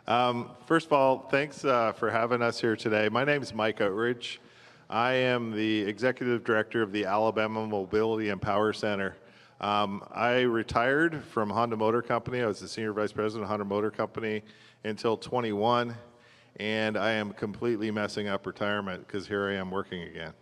First of all, thanks for having us here today. My name is Mike Oatridge. I am the Executive Director of the Alabama Mobility and Power Center. I retired from Honda Motor Company. I was the Senior Vice President of Honda Motor Company until 21, and I am completely messing up retirement because here I am working again.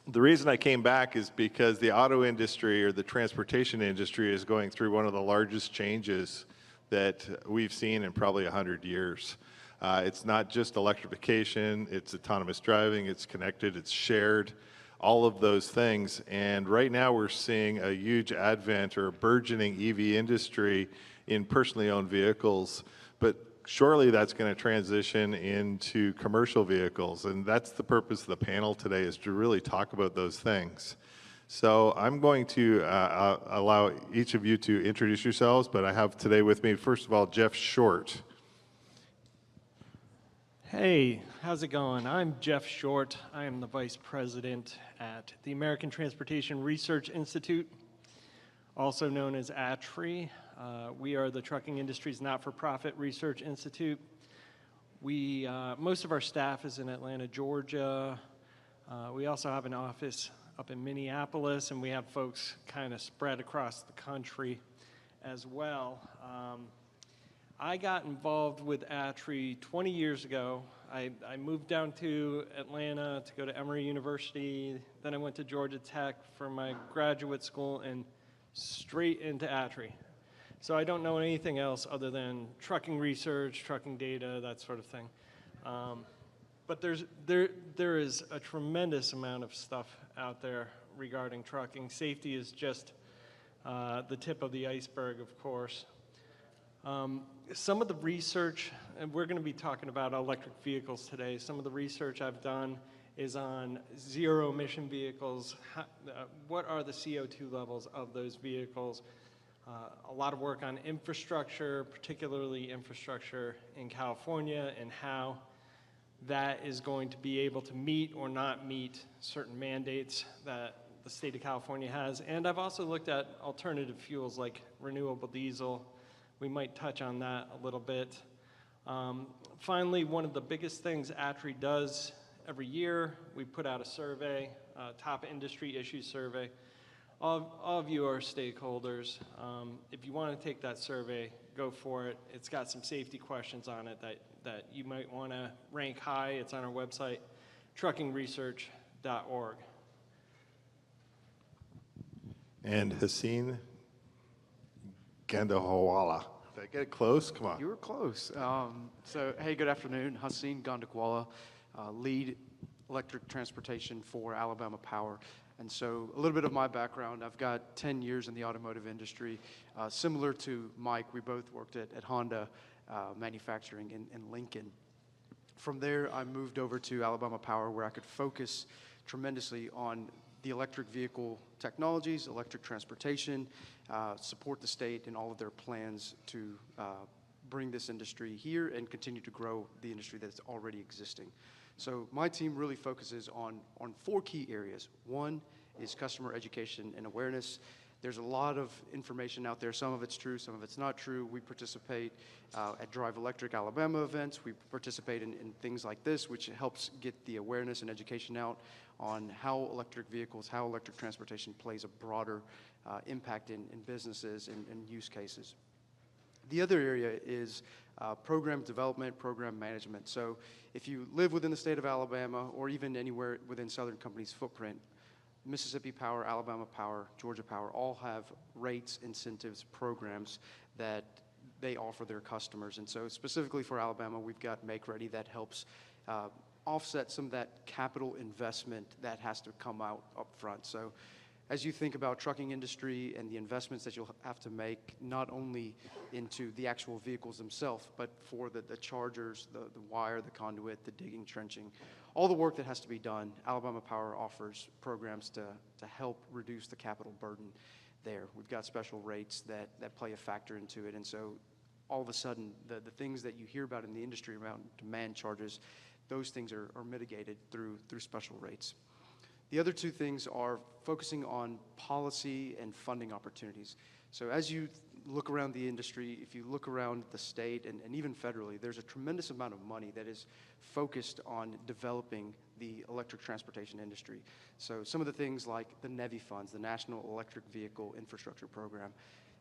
The reason I came back is because the auto industry or the transportation industry is going through one of the largest changes that we've seen in probably 100 years. It's not just electrification, it's autonomous driving, it's connected, it's shared, all of those things. And right now we're seeing a huge advent or burgeoning EV industry in personally owned vehicles, but surely that's going to transition into commercial vehicles. And that's the purpose of the panel today, is to really talk about those things. So I'm going to allow each of you to introduce yourselves, but I have today with me, first of all, Jeff Short. Hey, how's it going? I'm Jeff Short. I am the Vice President at the American Transportation Research Institute, also known as ATRI. We are the trucking industry's not-for-profit research institute. Most of our staff is in Atlanta, Georgia. We also have an office up in Minneapolis, and we have folks kind of spread across the country as well. I got involved with ATRI 20 years ago. I moved down to Atlanta to go to Emory University. Then I went to Georgia Tech for my graduate school and straight into ATRI. So I don't know anything else other than trucking research, trucking data, that sort of thing. But there is a tremendous amount of stuff out there regarding trucking. Safety is just the tip of the iceberg, of course. Some of the research, and we're going to be talking about electric vehicles today, some of the research I've done is on zero-emission vehicles. What are the CO2 levels of those vehicles? A lot of work on infrastructure, particularly infrastructure in California, and how that is going to be able to meet or not meet certain mandates that the state of California has. And I've also looked at alternative fuels like renewable diesel. We might touch on that a little bit. Finally, one of the biggest things ATRI does every year, we put out a survey, top industry issue survey. All of you are stakeholders. If you want to take that survey, go for it. It's got some safety questions on it that you might want to rank high. It's on our website, truckingresearch.org. And Hasin Gandhakwala. Did I get it close? Come on. You were close. Hey, good afternoon. Hasin Gandhakwala, lead electric transportation for Alabama Power. And so a little bit of my background, I've got 10 years in the automotive industry. Similar to Mike, we both worked at Honda Manufacturing in Lincoln. From there, I moved over to Alabama Power, where I could focus tremendously on the electric vehicle technologies, electric transportation, support the state in all of their plans to bring this industry here and continue to grow the industry that's already existing. So my team really focuses on 4 key areas. One is customer education and awareness. There's a lot of information out there. Some of it's true, some of it's not true. We participate at Drive Electric Alabama events. We participate in things like this, which helps get the awareness and education out on how electric vehicles, how electric transportation plays a broader impact in businesses and use cases. The other area is program development, program management. So if you live within the state of Alabama or even anywhere within Southern Company's footprint, Mississippi Power, Alabama Power, Georgia Power all have rates, incentives, programs that they offer their customers. And so specifically for Alabama, we've got Make Ready that helps offset some of that capital investment that has to come out up front. So as you think about trucking industry and the investments that you'll have to make, not only into the actual vehicles themselves, but for the chargers, the wire, the conduit, the digging, trenching, all the work that has to be done, Alabama Power offers programs to help reduce the capital burden there. We've got special rates that play a factor into it. And so all of a sudden, the things that you hear about in the industry around demand charges, those things are mitigated through special rates. The other 2 things are focusing on policy and funding opportunities. So as you look around the industry, if you look around the state and even federally, there's a tremendous amount of money that is focused on developing the electric transportation industry. So some of the things like the NEVI funds, the National Electric Vehicle Infrastructure Program.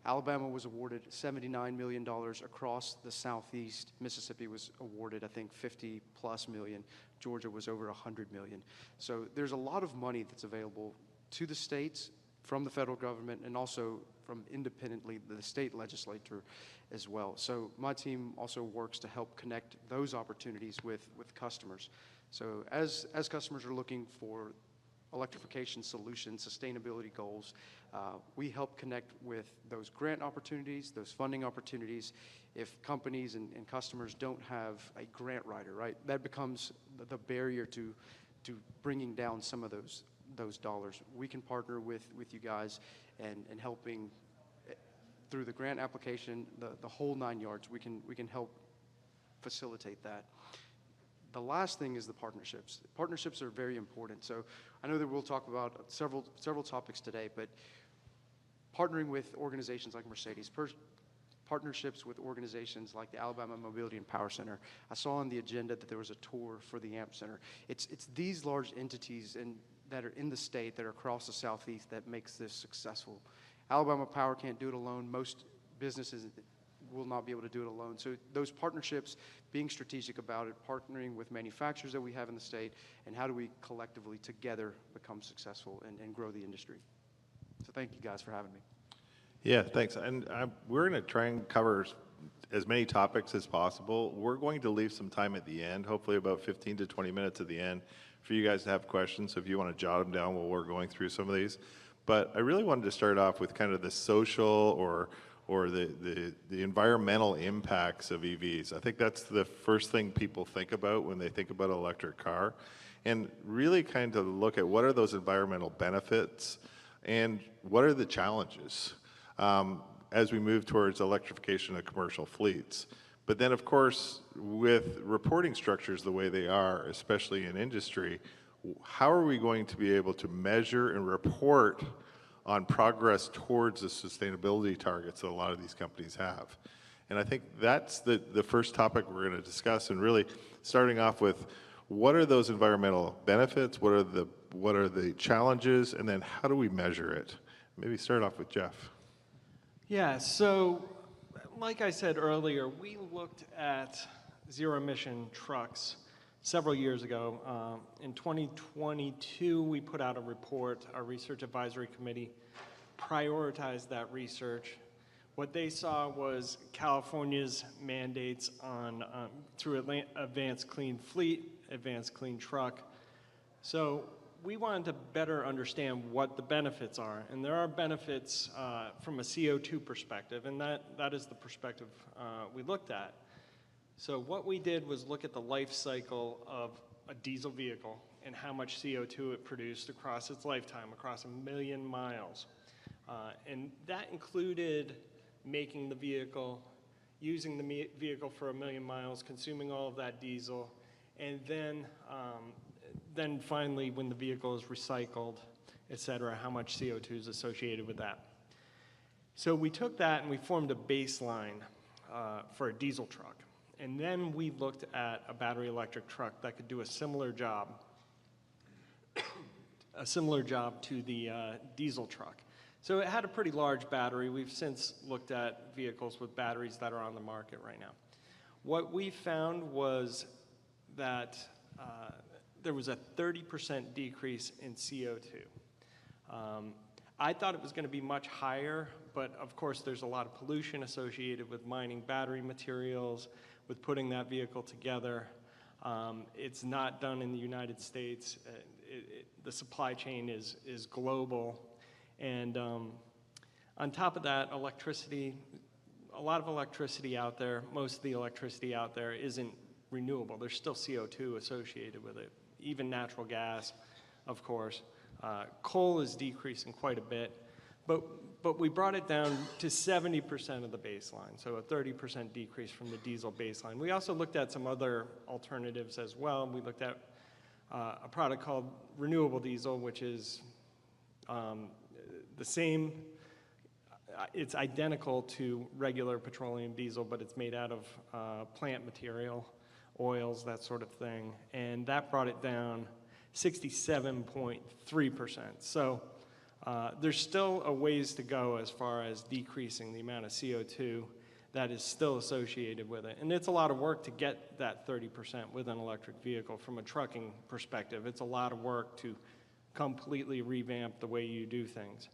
Alabama was awarded $79 million across the Southeast. Mississippi was awarded, I think, 50 plus million. Georgia was over 100 million. So there's a lot of money that's available to the states from the federal government and also from independently the state legislature as well. So my team also works to help connect those opportunities with customers. So as customers are looking for electrification solutions, sustainability goals, we help connect with those grant opportunities, those funding opportunities. If companies and customers don't have a grant writer, right, that becomes the barrier to bringing down some of those dollars. We can partner with you guys and helping through the grant application, the whole 9 yards. We can help facilitate that. The last thing is the partnerships. Partnerships are very important. So I know that we'll talk about several topics today, but partnering with organizations like Mercedes, partnerships with organizations like the Alabama Mobility and Power Center. I saw on the agenda that there was a tour for the AMP Center. It's these large entities that are in the state, that are across the Southeast, that makes this successful. Alabama Power can't do it alone. Most businesses will not be able to do it alone. So those partnerships, being strategic about it, partnering with manufacturers that we have in the state, and how do we collectively together become successful and grow the industry. So thank you guys for having me. Yeah, thanks. And we're going to try and cover as many topics as possible. We're going to leave some time at the end, hopefully about 15 to 20 minutes at the end, for you guys to have questions. So if you want to jot them down while we're going through some of these. But I really wanted to start off with kind of the social or the environmental impacts of EVs. I think that's the first thing people think about when they think about an electric car, and really kind of look at what are those environmental benefits and what are the challenges as we move towards electrification of commercial fleets. But then, of course, with reporting structures the way they are, especially in industry, how are we going to be able to measure and report on progress towards the sustainability targets that a lot of these companies have? And I think that's the first topic we're going to discuss, and really starting off with what are those environmental benefits, what are the challenges, and then how do we measure it? Maybe start off with Jeff. Yeah, so like I said earlier, we looked at zero-emission trucks several years ago. In 2022, we put out a report. Our research advisory committee prioritized that research. What they saw was California's mandates through Advanced Clean Fleet, Advanced Clean Truck. So we wanted to better understand what the benefits are. And there are benefits from a CO2 perspective, and that is the perspective we looked at. So what we did was look at the life cycle of a diesel vehicle and how much CO2 it produced across its lifetime, across 1 million miles. And that included making the vehicle, using the vehicle for 1 million miles, consuming all of that diesel, and then finally, when the vehicle is recycled, et cetera, how much CO2 is associated with that. So we took that and we formed a baseline for a diesel truck. And then we looked at a battery electric truck that could do a similar job to the diesel truck. So it had a pretty large battery. We've since looked at vehicles with batteries that are on the market right now. What we found was that there was a 30% decrease in CO2. I thought it was going to be much higher, but of course there's a lot of pollution associated with mining battery materials, with putting that vehicle together. It's not done in the United States. The supply chain is global. And on top of that, electricity, a lot of electricity out there, most of the electricity out there isn't renewable. There's still CO2 associated with it, even natural gas, of course. Coal is decreasing quite a bit, but we brought it down to 70% of the baseline, so a 30% decrease from the diesel baseline. We also looked at some other alternatives as well. We looked at a product called renewable diesel, which is the same it's identical to regular petroleum diesel, but it's made out of plant material, oils, that sort of thing. And that brought it down 67.3%. So there's still a ways to go as far as decreasing the amount of CO2 that is still associated with it. And it's a lot of work to get that 30% with an electric vehicle from a trucking perspective. It's a lot of work to completely revamp the way you do things.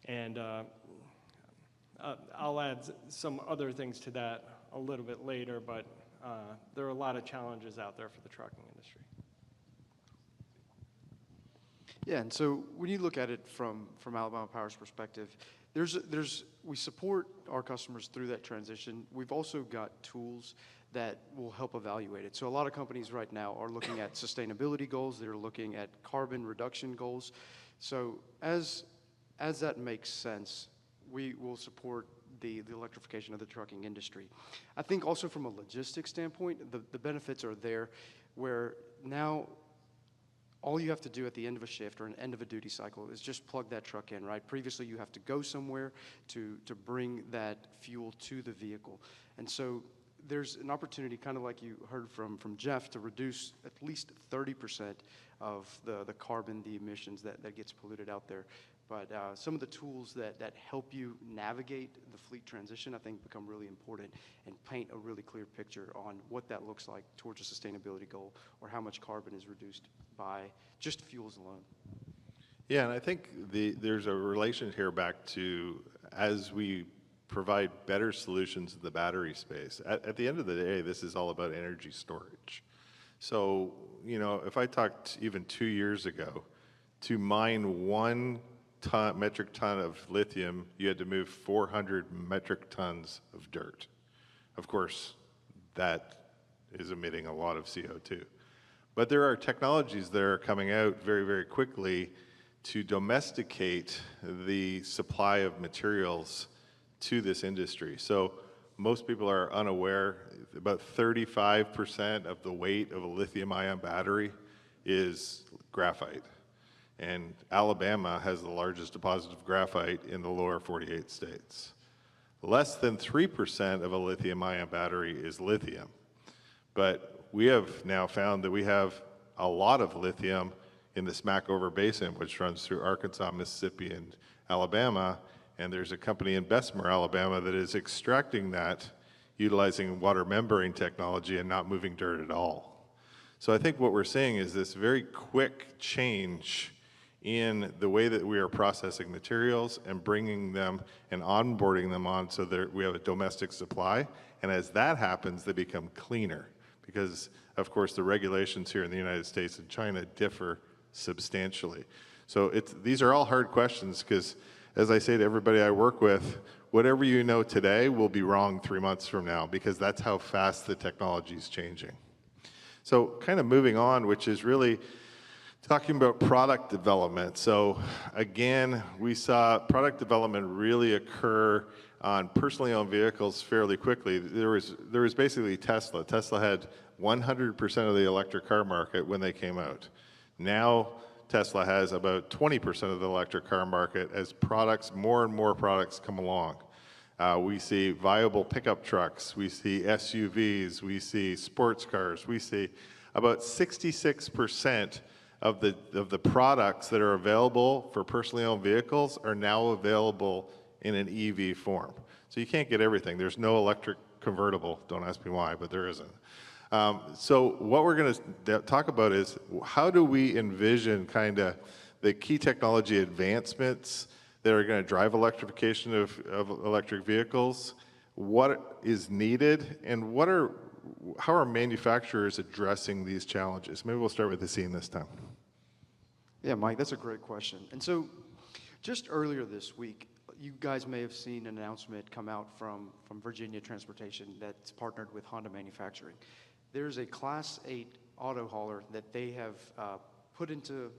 And I'll add some other things to that a little bit later, but there are a lot of challenges out there for the trucking industry. Yeah, and so when you look at it from Alabama Power's perspective, we support our customers through that transition. We've also got tools that will help evaluate it. So a lot of companies right now are looking at sustainability goals. They're looking at carbon reduction goals. So as that makes sense, we will support the electrification of the trucking industry. I think also from a logistics standpoint, the benefits are there, where now all you have to do at the end of a shift or an end of a duty cycle is just plug that truck in, right? Previously, you have to go somewhere to bring that fuel to the vehicle. And so there's an opportunity, kind of like you heard from Jeff, to reduce at least 30% of the carbon, the emissions that gets polluted out there. But some of the tools that help you navigate the fleet transition, I think, become really important and paint a really clear picture on what that looks like towards a sustainability goal, or how much carbon is reduced by just fuels alone. Yeah, and I think there's a relation here back to, as we provide better solutions in the battery space, at the end of the day, this is all about energy storage. So, if I talked even 2 years ago, to mine 1 metric ton of lithium, you had to move 400 metric tons of dirt. Of course, that is emitting a lot of CO2. But there are technologies that are coming out very, very quickly to domesticate the supply of materials to this industry. So most people are unaware, about 35% of the weight of a lithium-ion battery is graphite. And Alabama has the largest deposit of graphite in the lower 48 states. Less than 3% of a lithium-ion battery is lithium. But we have now found that we have a lot of lithium in the Smackover Basin, which runs through Arkansas, Mississippi, and Alabama. And there's a company in Bessemer, Alabama, that is extracting that utilizing water membrane technology and not moving dirt at all. So I think what we're seeing is this very quick change in the way that we are processing materials and bringing them and onboarding them on so that we have a domestic supply. And as that happens, they become cleaner because, of course, the regulations here in the United States and China differ substantially. So these are all hard questions because, as I say to everybody I work with, whatever you know today will be wrong 3 months from now because that's how fast the technology is changing. So kind of moving on, which is really talking about product development. So again, we saw product development really occur on personally owned vehicles fairly quickly. There was basically Tesla. Tesla had 100% of the electric car market when they came out. Now Tesla has about 20% of the electric car market as more and more products come along. We see viable pickup trucks, we see SUVs, we see sports cars, we see about 66% of the products that are available for personally owned vehicles are now available in an EV form. So you can't get everything. There's no electric convertible. Don't ask me why, but there isn't. So what we're going to talk about is how do we envision kind of the key technology advancements that are going to drive electrification of electric vehicles, what is needed, and how are manufacturers addressing these challenges? Maybe we'll start with Hasin this time. Yeah, Mike, that's a great question. And so just earlier this week, you guys may have seen an announcement come out from Virginia Transportation that's partnered with Honda Manufacturing. There's a Class 8 auto hauler that they have put into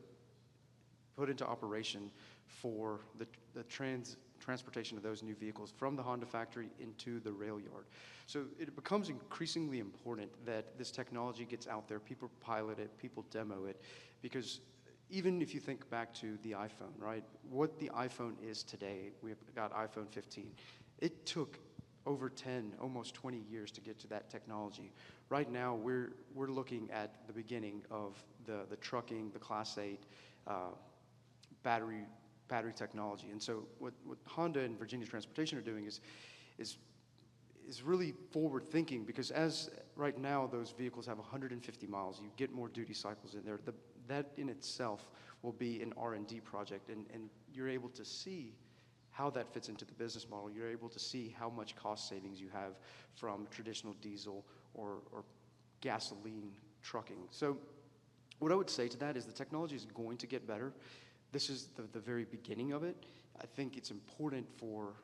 operation for the transportation of those new vehicles from the Honda factory into the rail yard. So it becomes increasingly important that this technology gets out there, people pilot it, people demo it, because even if you think back to the iPhone, right? What the iPhone is today, we've got iPhone 15. It took over 10, almost 20 years to get to that technology. Right now, we're looking at the beginning of the trucking, the Class 8 battery technology. And so what Honda and Virginia Transportation are doing is really forward thinking, because as right now those vehicles have 150 miles, you get more duty cycles in there. That in itself will be an R&D project, and you're able to see how that fits into the business model. You're able to see how much cost savings you have from traditional diesel or gasoline trucking. So what I would say to that is the technology is going to get better. This is the very beginning of it. I think it's important for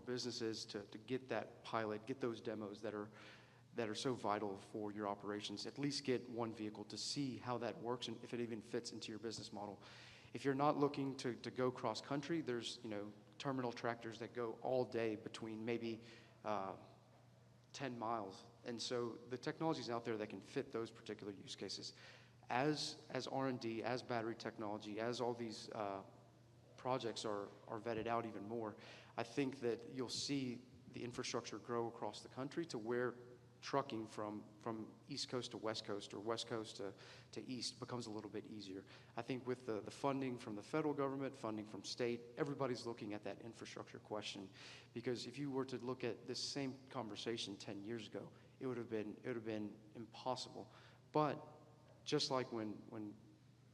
businesses to get that pilot, get those demos that are so vital for your operations. At least get one vehicle to see how that works and if it even fits into your business model. If you're not looking to go cross country, there's terminal tractors that go all day between maybe 10 miles. And so the technology's out there that can fit those particular use cases. As R&D, as battery technology, as all these projects are vetted out even more, I think that you'll see the infrastructure grow across the country to where trucking from East Coast to West Coast or West Coast to East becomes a little bit easier. I think with the funding from the federal government, funding from state, everybody's looking at that infrastructure question. Because if you were to look at this same conversation 10 years ago, it would have been impossible. But just like when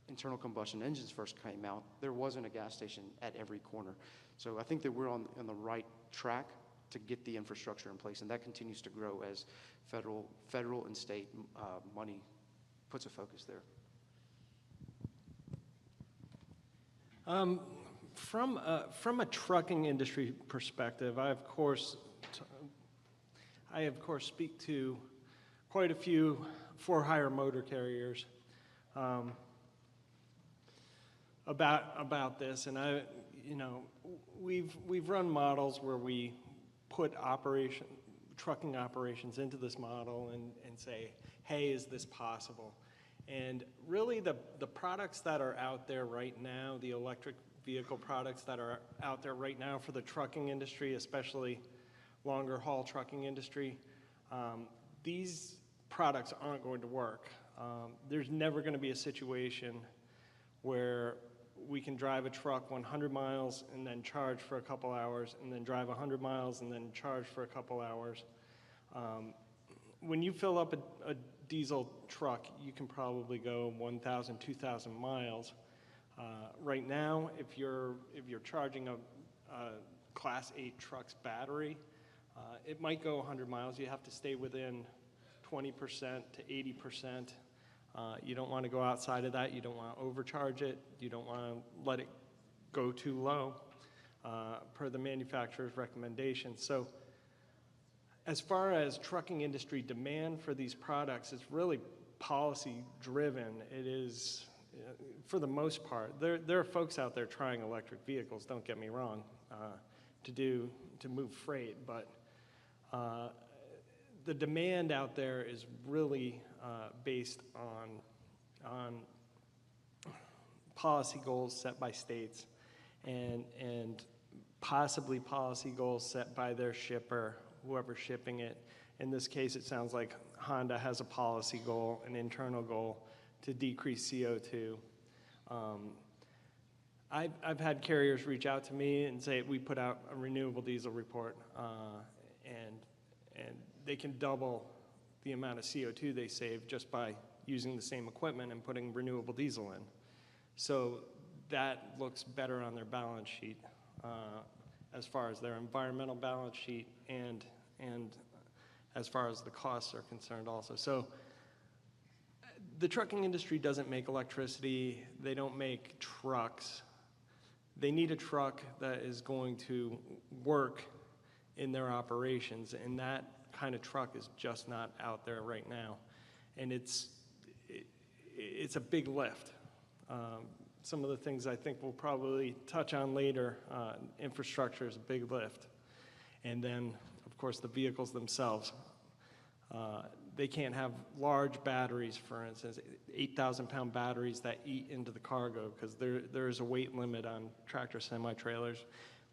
internal combustion engines first came out, there wasn't a gas station at every corner. So I think that we're on the right track to get the infrastructure in place, and that continues to grow as federal and state money puts a focus there. From a trucking industry perspective, I of course speak to quite a few for-hire motor carriers about this, and we've run models where we put trucking operations into this model and say, hey, is this possible? And really the products that are out there right now, the electric vehicle products that are out there right now for the trucking industry, especially longer haul trucking industry, these products aren't going to work. There's never going to be a situation where we can drive a truck 100 miles and then charge for a couple hours, and then drive 100 miles and then charge for a couple hours. When you fill up a diesel truck, you can probably go 1,000, 2,000 miles. Right now, if you're charging a Class 8 truck's battery, it might go 100 miles. You have to stay within 20% to 80%. You don't want to go outside of that. You don't want to overcharge it. You don't want to let it go too low per the manufacturer's recommendations. So as far as trucking industry demand for these products, it's really policy driven. It is, for the most part. There are folks out there trying electric vehicles, don't get me wrong, to move freight, but the demand out there is really based on policy goals set by states and possibly policy goals set by their shipper, whoever's shipping it. In this case, it sounds like Honda has a policy goal, an internal goal to decrease CO2. I've had carriers reach out to me and say, we put out a renewable diesel report, and they can double the amount of CO2 they save just by using the same equipment and putting renewable diesel in. So that looks better on their balance sheet as far as their environmental balance sheet and as far as the costs are concerned also. So the trucking industry doesn't make electricity. They don't make trucks. They need a truck that is going to work in their operations, and that kind of truck is just not out there right now. And it's a big lift. Some of the things I think we'll probably touch on later, infrastructure is a big lift. And then, of course, the vehicles themselves. they can't have large batteries, for instance, 8,000-pound batteries that eat into the cargo, because there is a weight limit on tractor semi-trailers.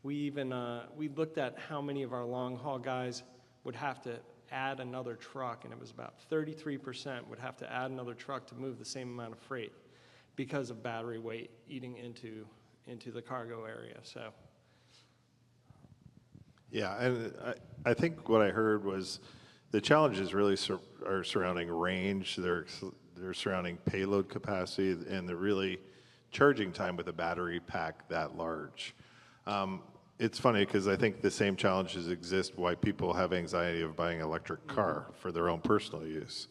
We even we looked at how many of our long-haul guys would have to add another truck, and it was about 33% would have to add another truck to move the same amount of freight because of battery weight eating into the cargo area. So. Yeah, and I think what I heard was the challenges really are surrounding range, they're surrounding payload capacity, and they're really charging time with a battery pack that large. It's funny because I think the same challenges exist why people have anxiety of buying an electric car for their own personal use.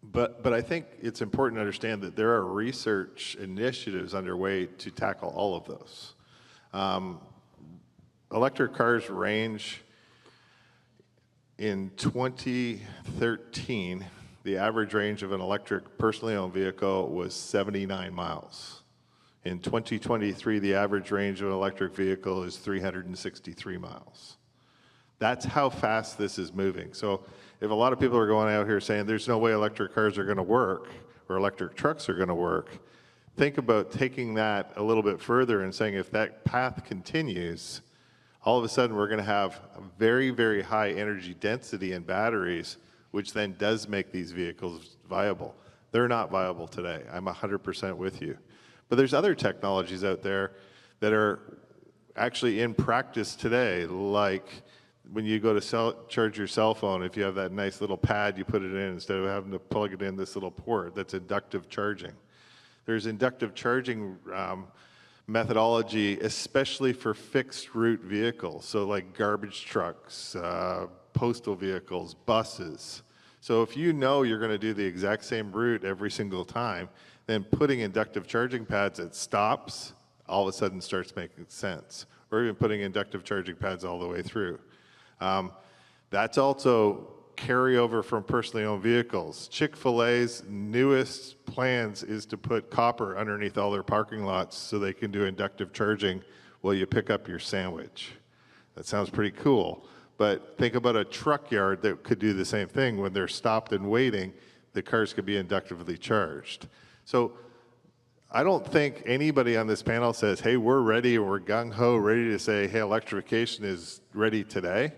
But I think it's important to understand that there are research initiatives underway to tackle all of those. Electric cars range in 2013, the average range of an electric personally owned vehicle was 79 miles. In 2023, the average range of an electric vehicle is 363 miles. That's how fast this is moving. So if a lot of people are going out here saying there's no way electric cars are going to work or electric trucks are going to work, think about taking that a little bit further and saying if that path continues, all of a sudden we're going to have a very, very high energy density in batteries, which then does make these vehicles viable. They're not viable today. I'm 100% with you. But there's other technologies out there that are actually in practice today, like when you go to charge your cell phone, if you have that nice little pad, you put it in instead of having to plug it in this little port. That's inductive charging. There's inductive charging methodology, especially for fixed route vehicles, so like garbage trucks, postal vehicles, buses. So if you know you're going to do the exact same route every single time, then putting inductive charging pads at stops all of a sudden starts making sense, or even putting inductive charging pads all the way through. That's also carryover from personally owned vehicles. Chick-fil-A's newest plans is to put copper underneath all their parking lots so they can do inductive charging while you pick up your sandwich. That sounds pretty cool, but think about a truck yard that could do the same thing. When they're stopped and waiting, the cars could be inductively charged. So I don't think anybody on this panel says, hey, we're ready and we're gung-ho, ready to say, hey, electrification is ready today.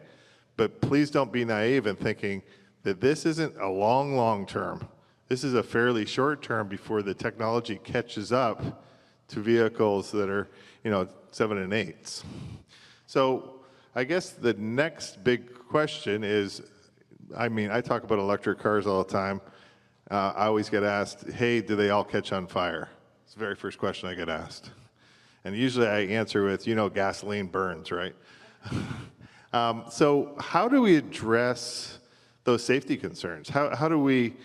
But please don't be naive in thinking that this isn't a long, long term. This is a fairly short term before the technology catches up to vehicles that are, 7 and 8s. So I guess the next big question is, I talk about electric cars all the time. I always get asked, hey, do they all catch on fire? It's the very first question I get asked. And usually I answer with, gasoline burns, right? So how do we address those safety concerns? How do we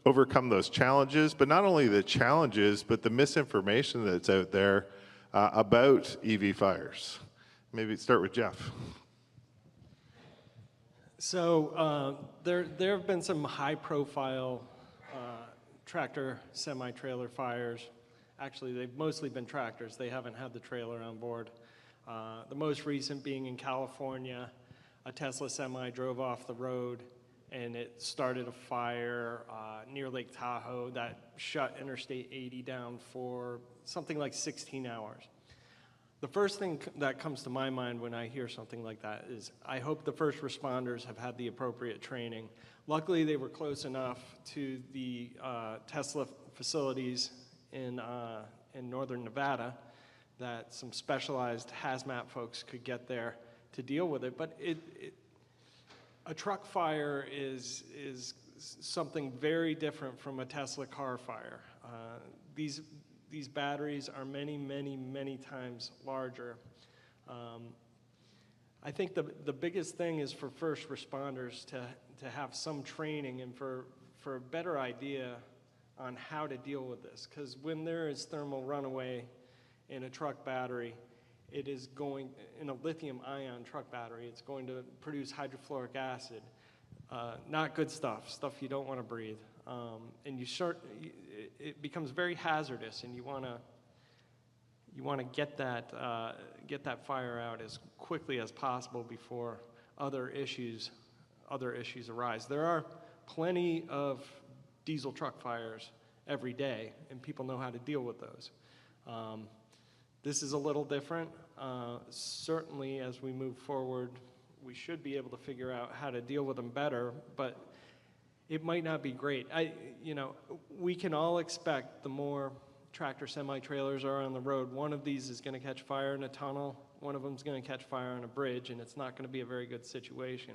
overcome those challenges? But not only the challenges, but the misinformation that's out there about EV fires. Maybe start with Jeff. So there have been some high-profile tractor semi-trailer fires. Actually, they've mostly been tractors. They haven't had the trailer on board. The most recent being in California, a Tesla semi drove off the road and it started a fire near Lake Tahoe that shut Interstate 80 down for something like 16 hours. The first thing that comes to my mind when I hear something like that is I hope the first responders have had the appropriate training. Luckily, they were close enough to the Tesla facilities in northern Nevada that some specialized hazmat folks could get there to deal with it. But a truck fire is something very different from a Tesla car fire. These batteries are many, many, many times larger. I think the biggest thing is for first responders to have some training and for a better idea on how to deal with this. Because when there is thermal runaway in a truck battery, it is going, in a lithium-ion truck battery, it's going to produce hydrofluoric acid. Not good stuff you don't want to breathe. And it becomes very hazardous, and you want to get that fire out as quickly as possible before other issues arise. There are plenty of diesel truck fires every day, and people know how to deal with those. This is a little different. Certainly, as we move forward, we should be able to figure out how to deal with them better, but it might not be great. We can all expect the more tractor semi-trailers are on the road, one of these is going to catch fire in a tunnel, one of them is going to catch fire on a bridge, and it's not going to be a very good situation.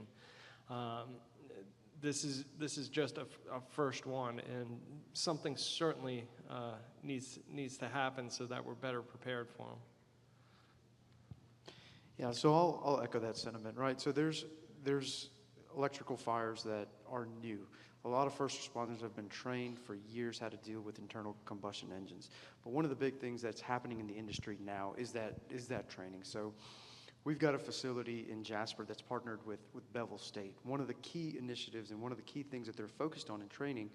This is just a first one, and something certainly needs to happen so that we're better prepared for them. Yeah, so I'll echo that sentiment, right? So there's electrical fires that are new. A lot of first responders have been trained for years how to deal with internal combustion engines. But one of the big things that's happening in the industry now is that training. So we've got a facility in Jasper that's partnered with Bevel State. One of the key initiatives and one of the key things that they're focused on in training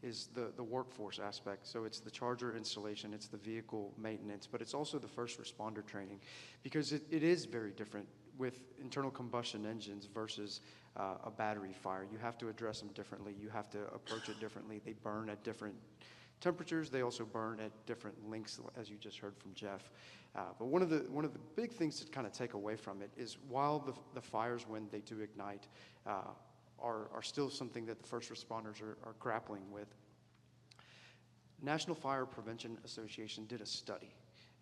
is the workforce aspect. So it's the charger installation, it's the vehicle maintenance, but it's also the first responder training, because it is very different with internal combustion engines versus a battery fire. You have to address them differently. You have to approach it differently. They burn at different temperatures. They also burn at different lengths, as you just heard from Jeff. But one of the big things to kind of take away from it is, while the fires, when they do ignite, are still something that the first responders are grappling with, National Fire Prevention Association did a study.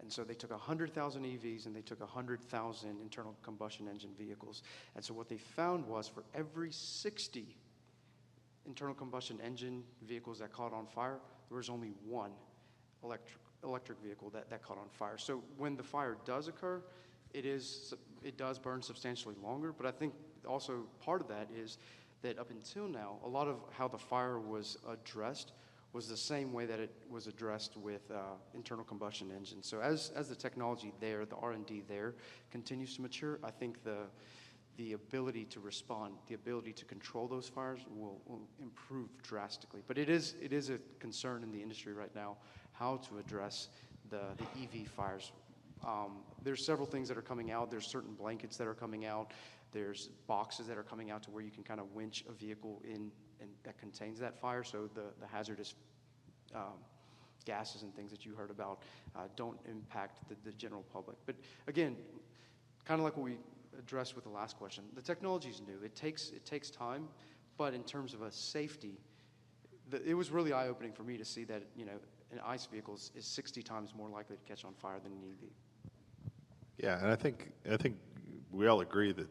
And so they took 100,000 EVs and they took 100,000 internal combustion engine vehicles. And so what they found was, for every 60 internal combustion engine vehicles that caught on fire, there was only one electric vehicle that caught on fire. So when the fire does occur, it does burn substantially longer. But I think also part of that is that up until now, a lot of how the fire was addressed was the same way that it was addressed with internal combustion engines. So as the technology there, the R&D there continues to mature, I think the ability to respond, the ability to control those fires will improve drastically. But it is a concern in the industry right now, how to address the EV fires. There's several things that are coming out. There's certain blankets that are coming out. There's boxes that are coming out to where you can kind of winch a vehicle in and that contains that fire, so the hazardous gases and things that you heard about don't impact the general public. But again, kind of like what we addressed with the last question, the technology is new. It takes time, but in terms of a safety, it was really eye-opening for me to see that an ICE vehicle is 60 times more likely to catch on fire than an EV. Yeah, and I think we all agree that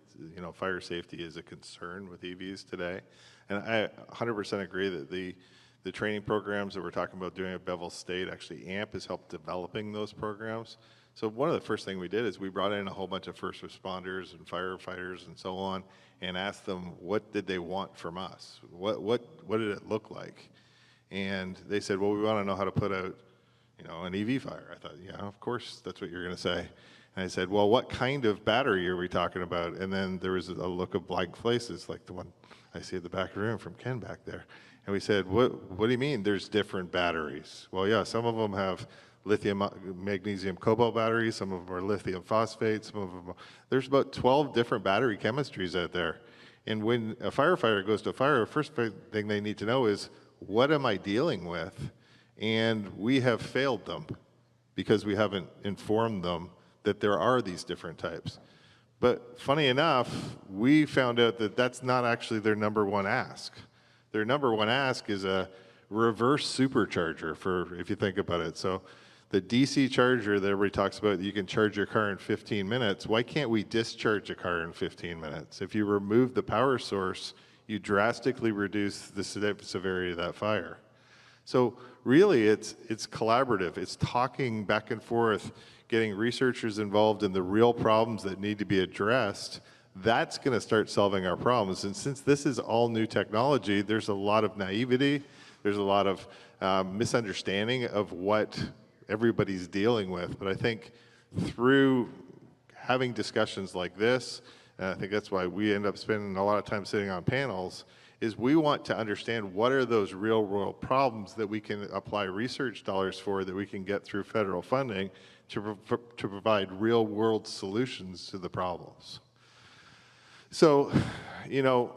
fire safety is a concern with EVs today, and I 100% agree that the training programs that we're talking about doing at Bevel State, actually AMP has helped developing those programs. So one of the first things we did is we brought in a whole bunch of first responders and firefighters and so on, and asked them what did they want from us, what did it look like, and they said, well, we want to know how to put out an EV fire. I thought, yeah, of course that's what you're going to say. And I said, well, what kind of battery are we talking about? And then there was a look of blank faces, like the one I see at the back of the room from Ken back there. And we said, what do you mean there's different batteries? Well, yeah, some of them have lithium, magnesium, cobalt batteries. Some of them are lithium phosphate. Some of them, there's about 12 different battery chemistries out there. And when a firefighter goes to a fire, the first thing they need to know is, what am I dealing with? And we have failed them because we haven't informed them that there are these different types. But funny enough, we found out that that's not actually their number one ask. Their number one ask is a reverse supercharger, for if you think about it. So the DC charger that everybody talks about, you can charge your car in 15 minutes. Why can't we discharge a car in 15 minutes? If you remove the power source, you drastically reduce the severity of that fire. So really, it's collaborative. It's talking back and forth, getting researchers involved in the real problems that need to be addressed. That's going to start solving our problems. And since this is all new technology, there's a lot of naivety. There's a lot of misunderstanding of what everybody's dealing with. But I think through having discussions like this, and I think that's why we end up spending a lot of time sitting on panels, is we want to understand what are those real world problems that we can apply research dollars for, that we can get through federal funding to provide real world solutions to the problems. So, you know,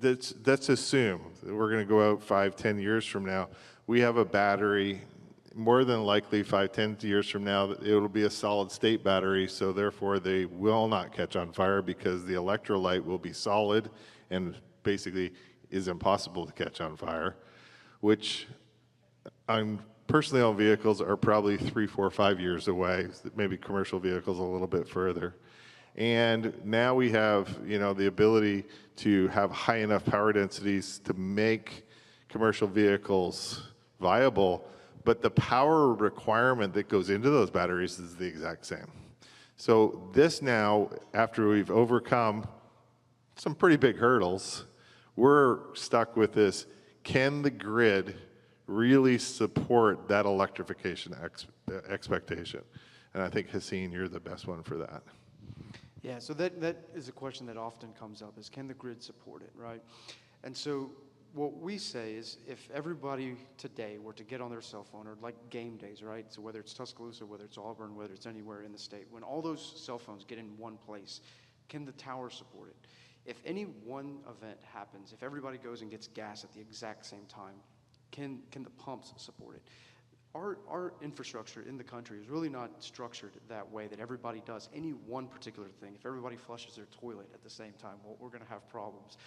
let's assume that we're going to go out 5, 10 years from now. We have a battery, more than likely 5, 10 years from now, it'll be a solid state battery, so therefore they will not catch on fire because the electrolyte will be solid and basically is impossible to catch on fire, which I'm personally on vehicles are probably 3, 4, 5 years away, maybe commercial vehicles a little bit further. And now we have, the ability to have high enough power densities to make commercial vehicles viable, but the power requirement that goes into those batteries is the exact same. So this now, after we've overcome some pretty big hurdles, we're stuck with this: can the grid really support that electrification expectation? And I think, Hasin, you're the best one for that. Yeah, so that is a question that often comes up, is can the grid support it, right? And so what we say is, if everybody today were to get on their cell phone, or like game days, right? So whether it's Tuscaloosa, whether it's Auburn, whether it's anywhere in the state, when all those cell phones get in one place, can the tower support it? If any one event happens, if everybody goes and gets gas at the exact same time, can the pumps support it? Our infrastructure in the country is really not structured that way, that everybody does any one particular thing. If everybody flushes their toilet at the same time, well, we're going to have problems.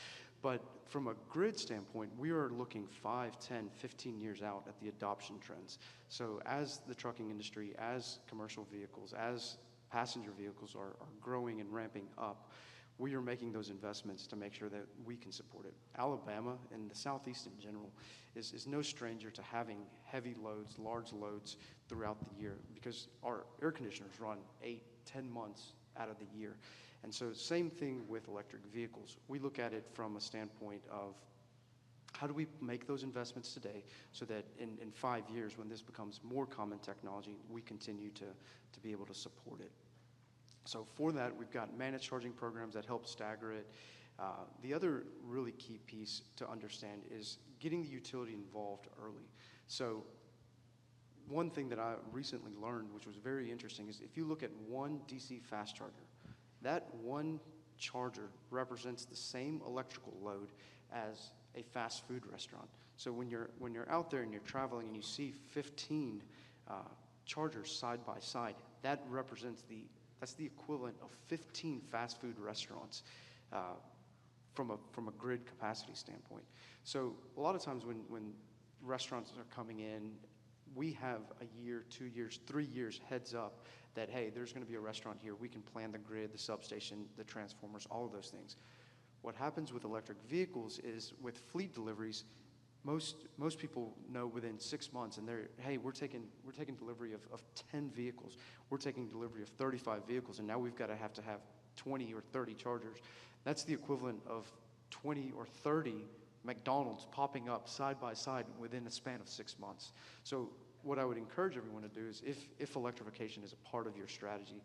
But from a grid standpoint, we are looking 5, 10, 15 years out at the adoption trends. So as the trucking industry, as commercial vehicles, as passenger vehicles are growing and ramping up, we are making those investments to make sure that we can support it. Alabama and the Southeast in general is no stranger to having heavy loads, large loads throughout the year, because our air conditioners run 8, 10 months out of the year. And so same thing with electric vehicles. We look at it from a standpoint of how do we make those investments today so that in 5 years, when this becomes more common technology, we continue to be able to support it. So for that, we've got managed charging programs that help stagger it. The other really key piece to understand is getting the utility involved early. So one thing that I recently learned, which was very interesting, is if you look at one DC fast charger, that one charger represents the same electrical load as a fast food restaurant. So when you're out there and you're traveling and you see 15 chargers side by side, that represents that's the equivalent of 15 fast food restaurants from a grid capacity standpoint. So a lot of times when restaurants are coming in, we have a year, 2 years, 3 years heads up that, hey, there's going to be a restaurant here. We can plan the grid, the substation, the transformers, all of those things. What happens with electric vehicles is with fleet deliveries, most people know within 6 months, and hey, we're taking delivery of 10 vehicles. We're taking delivery of 35 vehicles, and now we've got to have 20 or 30 chargers. That's the equivalent of 20 or 30 McDonald's popping up side by side within a span of 6 months. So what I would encourage everyone to do is, if electrification is a part of your strategy,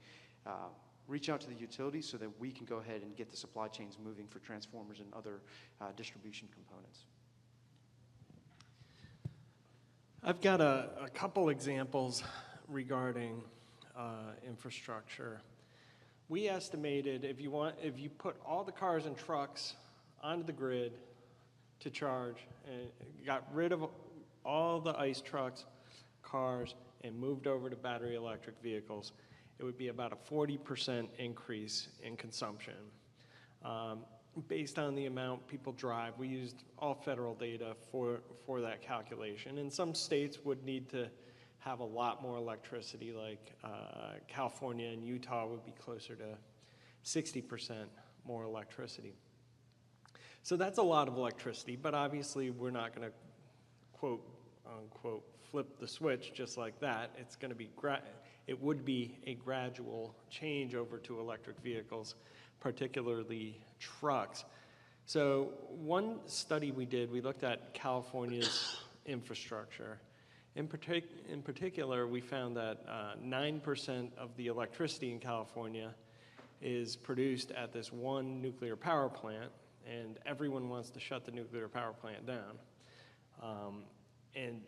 reach out to the utility so that we can go ahead and get the supply chains moving for transformers and other distribution components. I've got a couple examples regarding infrastructure. We estimated if you put all the cars and trucks onto the grid to charge and got rid of all the ICE trucks, cars, and moved over to battery electric vehicles, it would be about a 40% increase in consumption. Based on the amount people drive, we used all federal data for that calculation. And some states would need to have a lot more electricity, like California and Utah would be closer to 60% more electricity. So that's a lot of electricity, but obviously we're not going to, quote unquote, flip the switch just like that. It's going to be, it would be a gradual change over to electric vehicles, particularly trucks. So one study we did, we looked at California's infrastructure. In particular, we found that 9% of the electricity in California is produced at this one nuclear power plant, and everyone wants to shut the nuclear power plant down. And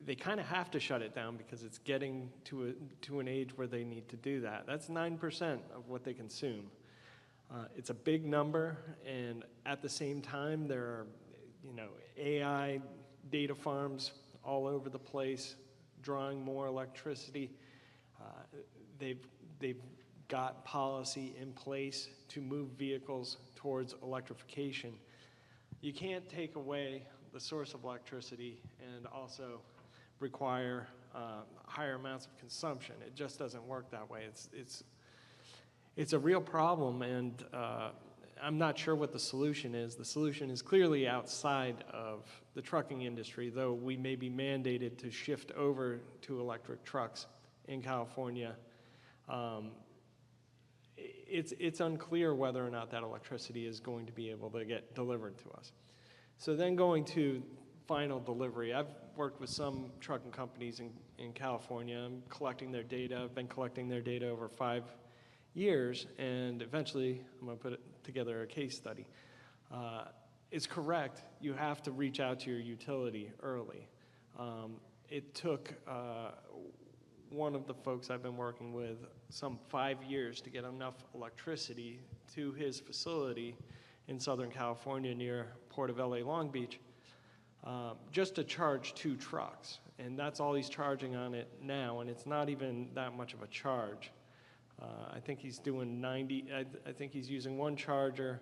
they kind of have to shut it down because it's getting to an age where they need to do that. That's 9% of what they consume. It's a big number, and at the same time, there are, AI data farms all over the place drawing more electricity. They've got policy in place to move vehicles towards electrification. You can't take away the source of electricity and also require higher amounts of consumption. It just doesn't work that way. It's a real problem, and I'm not sure what the solution is. The solution is clearly outside of the trucking industry, though we may be mandated to shift over to electric trucks in California. It's unclear whether or not that electricity is going to be able to get delivered to us. So then going to final delivery, I've worked with some trucking companies in California. I'm collecting their data. I've been collecting their data over 5 years, and eventually I'm going to put together a case study. It's correct, you have to reach out to your utility early. It took one of the folks I've been working with some 5 years to get enough electricity to his facility in Southern California near Port of LA Long Beach, just to charge 2 trucks. And that's all he's charging on it now, and it's not even that much of a charge. I think he's doing 90, I think he's using one charger,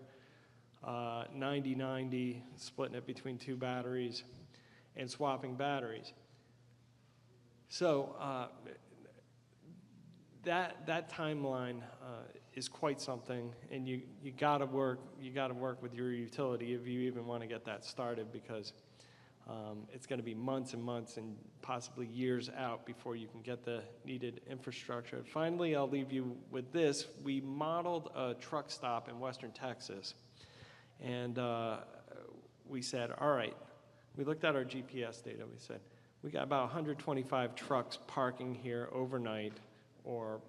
90-90, splitting it between 2 batteries and swapping batteries. So that timeline is quite something, and you gotta work with your utility if you even want to get that started, because it's going to be months and months and possibly years out before you can get the needed infrastructure. Finally, I'll leave you with this. We modeled a truck stop in Western Texas, and we said, all right, we looked at our GPS data. We said, we got about 125 trucks parking here overnight or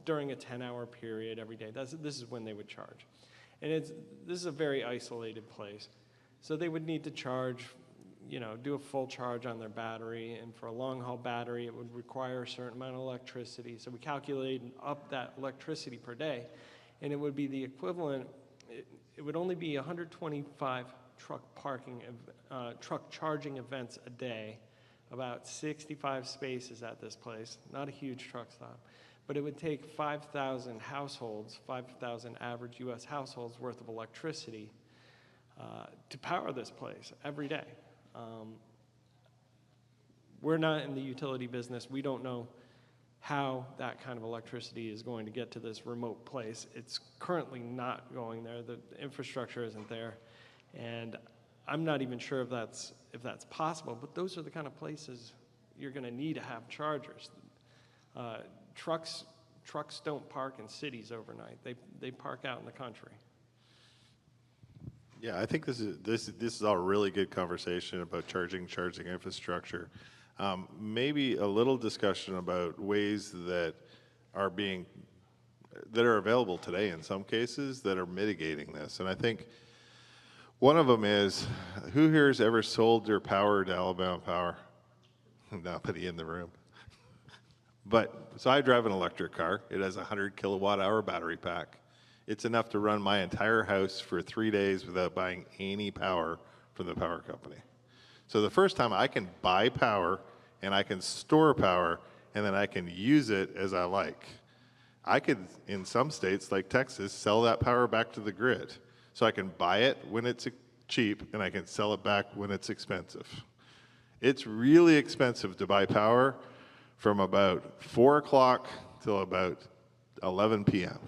during a 10-hour period every day. This is when they would charge. And this is a very isolated place. So they would need to charge, do a full charge on their battery, and for a long-haul battery, it would require a certain amount of electricity. So we calculated up that electricity per day, and it would be the equivalent, it would only be 125 truck charging events a day, about 65 spaces at this place, not a huge truck stop, but it would take 5,000 households, 5,000 average US households worth of electricity to power this place every day. We're not in the utility business. We don't know how that kind of electricity is going to get to this remote place. It's currently not going there. The infrastructure isn't there, and I'm not even sure if that's possible. But those are the kind of places you're going to need to have chargers. Trucks don't park in cities overnight. They park out in the country. Yeah, I think this is a really good conversation about charging infrastructure. Maybe a little discussion about ways that are available today in some cases that are mitigating this. And I think one of them is, who here has ever sold their power to Alabama Power? Nobody in the room. So I drive an electric car. It has a 100 kilowatt hour battery pack. It's enough to run my entire house for 3 days without buying any power from the power company. So the first time I can buy power and I can store power and then I can use it as I like. I could, in some states like Texas, sell that power back to the grid. So I can buy it when it's cheap and I can sell it back when it's expensive. It's really expensive to buy power from about 4 o'clock till about 11 p.m.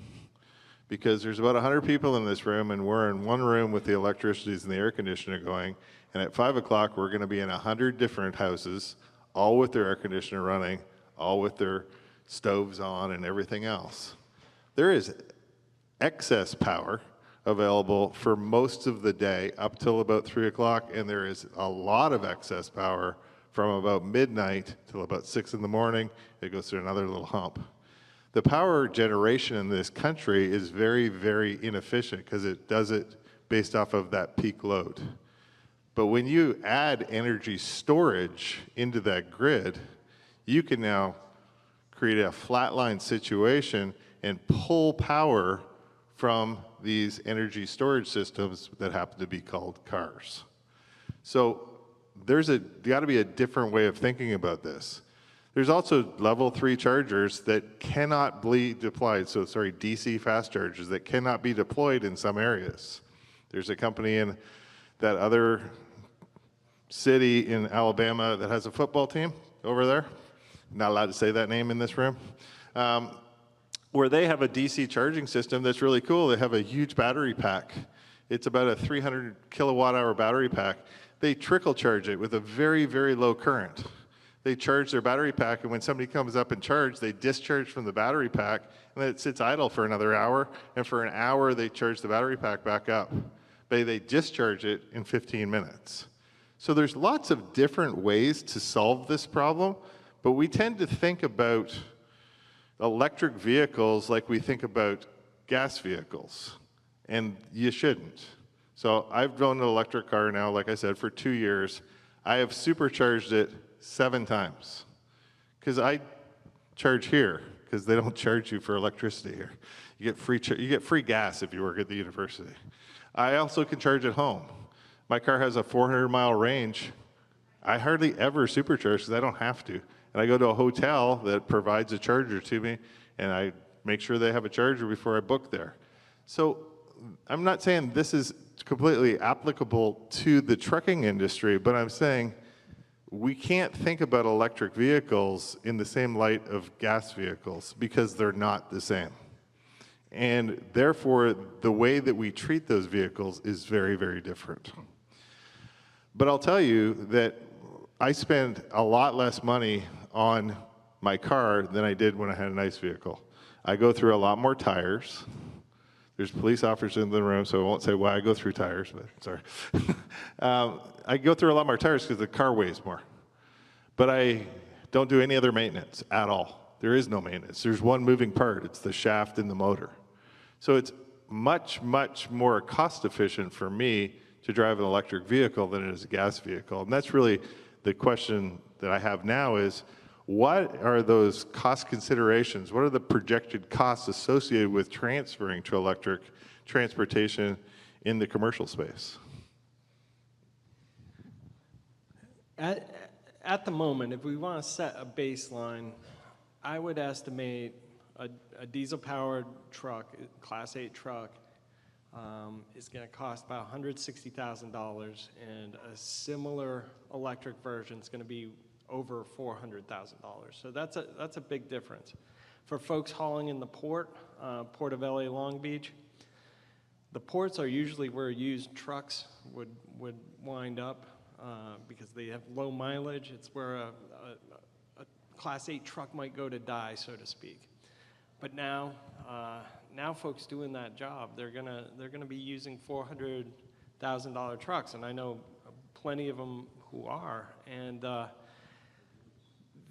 because there's about 100 people in this room, and we're in one room with the electricities and the air conditioner going, and at 5 o'clock we're going to be in 100 different houses, all with their air conditioner running, all with their stoves on and everything else. There is excess power available for most of the day up till about 3 o'clock, and there is a lot of excess power from about midnight till about 6 in the morning. It goes through another little hump. The power generation in this country is very, very inefficient because it does it based off of that peak load. But when you add energy storage into that grid, you can now create a flatline situation and pull power from these energy storage systems that happen to be called cars. So there's got to be a different way of thinking about this. There's also level 3 chargers that cannot be deployed, so sorry, DC fast chargers that cannot be deployed in some areas. There's a company in that other city in Alabama that has a football team over there. Not allowed to say that name in this room. Where they have a DC charging system that's really cool. They have a huge battery pack. It's about a 300 kilowatt hour battery pack. They trickle charge it with a very, very low current. They charge their battery pack, and when somebody comes up and charge, they discharge from the battery pack, and then it sits idle for another hour, and for an hour they charge the battery pack back up. They discharge it in 15 minutes. So there's lots of different ways to solve this problem, but we tend to think about electric vehicles like we think about gas vehicles, and you shouldn't. So I've owned an electric car now, like I said, for 2 years. I have supercharged it 7 times because I charge here because they don't charge you for electricity here. You get free gas if you work at the university. I also can charge at home. My car has a 400-mile range. I hardly ever supercharge because I don't have to. And I go to a hotel that provides a charger to me, and I make sure they have a charger before I book there. So I'm not saying this is completely applicable to the trucking industry, but I'm saying we can't think about electric vehicles in the same light of gas vehicles because they're not the same. And therefore, the way that we treat those vehicles is very, very different. But I'll tell you that I spend a lot less money on my car than I did when I had a nice vehicle. I go through a lot more tires. There's police officers in the room, so I won't say why I go through tires, but sorry. I go through a lot more tires because the car weighs more. But I don't do any other maintenance at all. There is no maintenance. There's one moving part. It's the shaft and the motor. So it's much, much more cost efficient for me to drive an electric vehicle than it is a gas vehicle. And that's really the question that I have now is, what are those cost considerations? What are the projected costs associated with transferring to electric transportation in the commercial space? At the moment, if we want to set a baseline, I would estimate a diesel-powered truck, Class 8 truck, is going to cost about $160,000, and a similar electric version is going to be over $400,000. So that's a big difference. For folks hauling in the port of LA Long Beach, the ports are usually where used trucks would wind up because they have low mileage. It's where a Class 8 truck might go to die, so to speak. But now folks doing that job, they're gonna be using $400,000 trucks, and I know plenty of them who are, and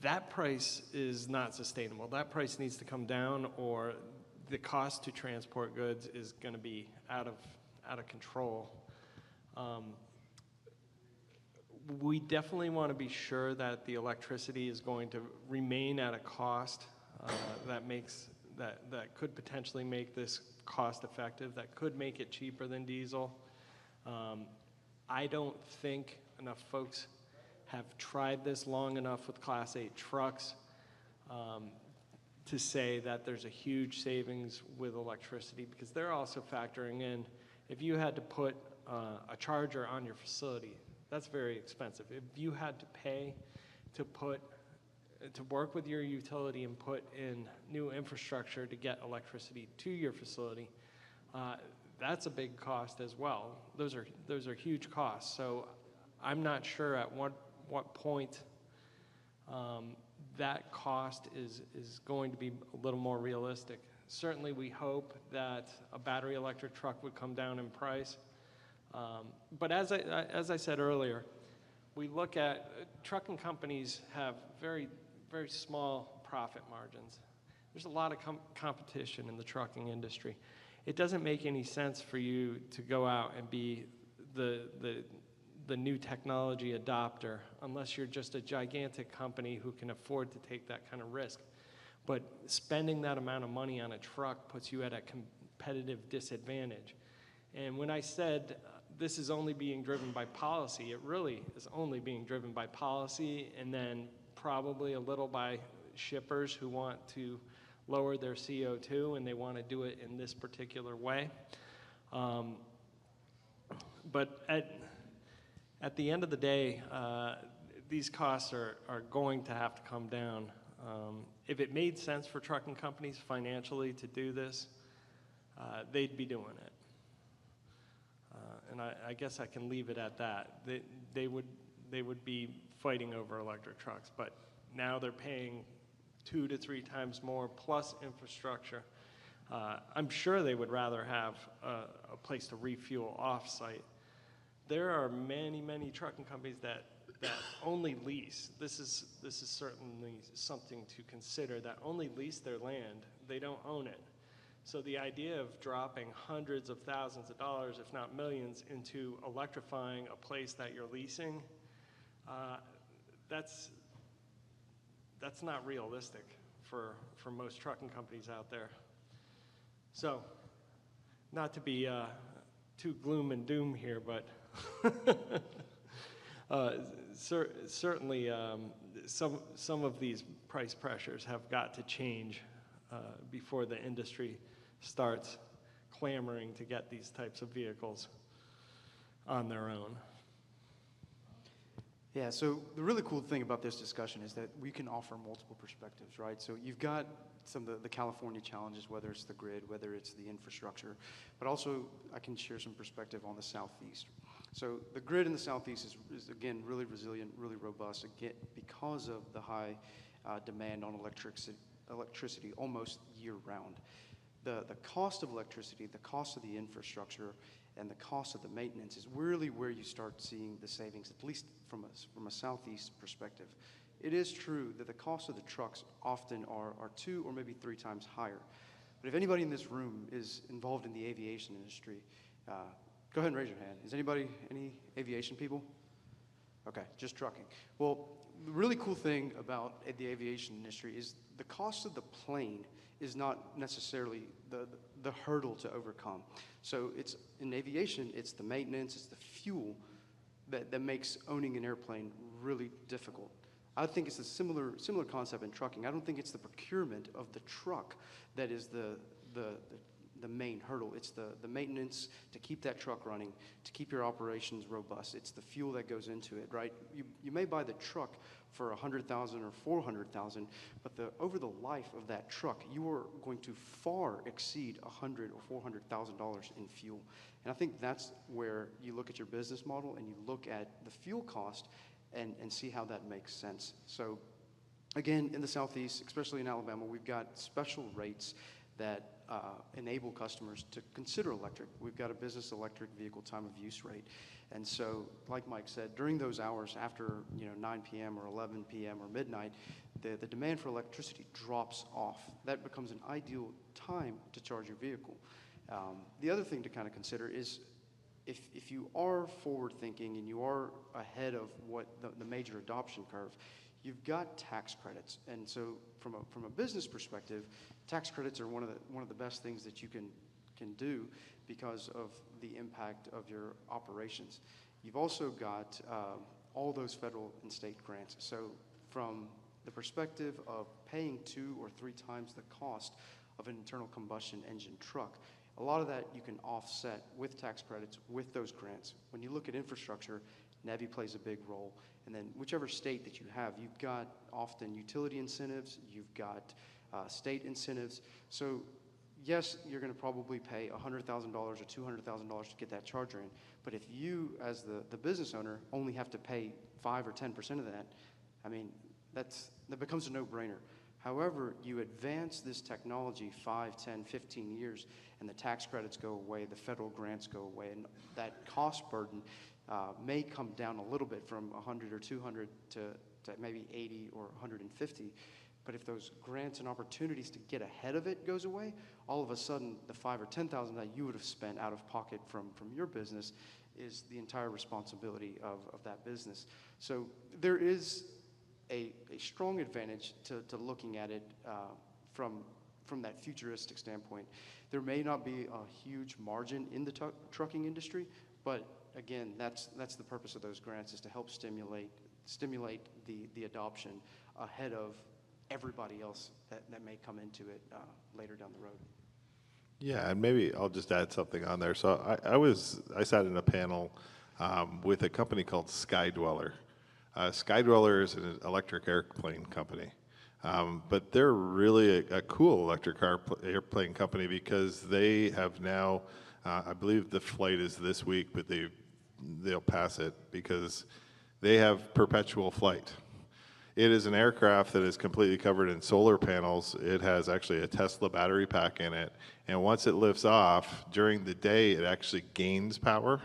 that price is not sustainable. That price needs to come down, or the cost to transport goods is going to be out of control. We definitely want to be sure that the electricity is going to remain at a cost that could potentially make this cost effective, that could make it cheaper than diesel. I don't think enough folks have tried this long enough with Class 8 trucks to say that there's a huge savings with electricity, because they're also factoring in, if you had to put a charger on your facility, that's very expensive. If you had to pay to work with your utility and put in new infrastructure to get electricity to your facility, that's a big cost as well. Those are huge costs. So I'm not sure at what point that cost is going to be a little more realistic. Certainly we hope that a battery electric truck would come down in price. But as I said earlier, we look at trucking companies have very, very small profit margins. There's a lot of competition in the trucking industry. It doesn't make any sense for you to go out and be the new technology adopter unless you're just a gigantic company who can afford to take that kind of risk. But spending that amount of money on a truck puts you at a competitive disadvantage. And when I said this is only being driven by policy, it really is only being driven by policy, and then probably a little by shippers who want to lower their CO2 and they want to do it in this particular way. But at the end of the day, these costs are going to have to come down. If it made sense for trucking companies financially to do this, they'd be doing it. And I guess I can leave it at that. They would be fighting over electric trucks, but now they're paying 2 to 3 times more plus infrastructure. I'm sure they would rather have a place to refuel off-site. There are many, many trucking companies that only lease. This is certainly something to consider, that only lease their land. They don't own it. So the idea of dropping hundreds of thousands of dollars, if not millions, into electrifying a place that you're leasing, that's not realistic for most trucking companies out there. So, not to be too gloom and doom here, but certainly some of these price pressures have got to change before the industry starts clamoring to get these types of vehicles on their own. Yeah, so the really cool thing about this discussion is that we can offer multiple perspectives, right? So you've got some of the California challenges, whether it's the grid, whether it's the infrastructure, but also I can share some perspective on the Southeast. So the grid in the Southeast is again, really resilient, really robust, again, because of the high demand on electricity almost year-round. The cost of electricity, the cost of the infrastructure, and the cost of the maintenance is really where you start seeing the savings, at least from a Southeast perspective. It is true that the cost of the trucks often are 2 or maybe 3 times higher. But if anybody in this room is involved in the aviation industry, go ahead and raise your hand. Is anybody, any aviation people? Okay, just trucking. Well, the really cool thing about the aviation industry is the cost of the plane is not necessarily the hurdle to overcome. So it's in aviation, it's the maintenance, it's the fuel that makes owning an airplane really difficult. I think it's a similar concept in trucking. I don't think it's the procurement of the truck that is the main hurdle. It's the maintenance to keep that truck running, to keep your operations robust. It's the fuel that goes into it, right? You may buy the truck for $100,000 or $400,000, but over the life of that truck, you are going to far exceed $100,000 or $400,000 in fuel. And I think that's where you look at your business model and you look at the fuel cost and see how that makes sense. So again, in the Southeast, especially in Alabama, we've got special rates that enable customers to consider electric. We've got a business electric vehicle time of use rate. And so, like Mike said, during those hours after 9 p.m. or 11 p.m. or midnight, the demand for electricity drops off. That becomes an ideal time to charge your vehicle. The other thing to kind of consider is if you are forward thinking and you are ahead of what the major adoption curve, you've got tax credits. And so from a business perspective, tax credits are one of the best things that you can do because of the impact of your operations. You've also got all those federal and state grants. So from the perspective of paying 2 or 3 times the cost of an internal combustion engine truck, a lot of that you can offset with tax credits, with those grants. When you look at infrastructure, NEVI plays a big role. And then whichever state that you have, you've got often utility incentives, you've got state incentives. So yes, you're going to probably pay $100,000 or $200,000 to get that charger in. But if you, as the business owner, only have to pay 5 or 10% of that, I mean, that becomes a no-brainer. However, you advance this technology 5, 10, 15 years, and the tax credits go away, the federal grants go away, and that cost burden may come down a little bit from 100 or 200 to maybe 80 or 150. But if those grants and opportunities to get ahead of it goes away, all of a sudden the $5,000 or $10,000 that you would have spent out of pocket from your business is the entire responsibility of that business. So there is a strong advantage to looking at it from from that futuristic standpoint. There may not be a huge margin in the trucking industry, but again, that's the purpose of those grants, is to help stimulate the adoption ahead of everybody else that may come into it later down the road. Yeah, and maybe I'll just add something on there. So I sat in a panel with a company called Skydweller. Skydweller is an electric airplane company, but they're really a cool electric airplane company because they have now, I believe the flight is this week, but they'll pass it because they have perpetual flight. It is an aircraft that is completely covered in solar panels. It has actually a Tesla battery pack in it. And once it lifts off, during the day, it actually gains power.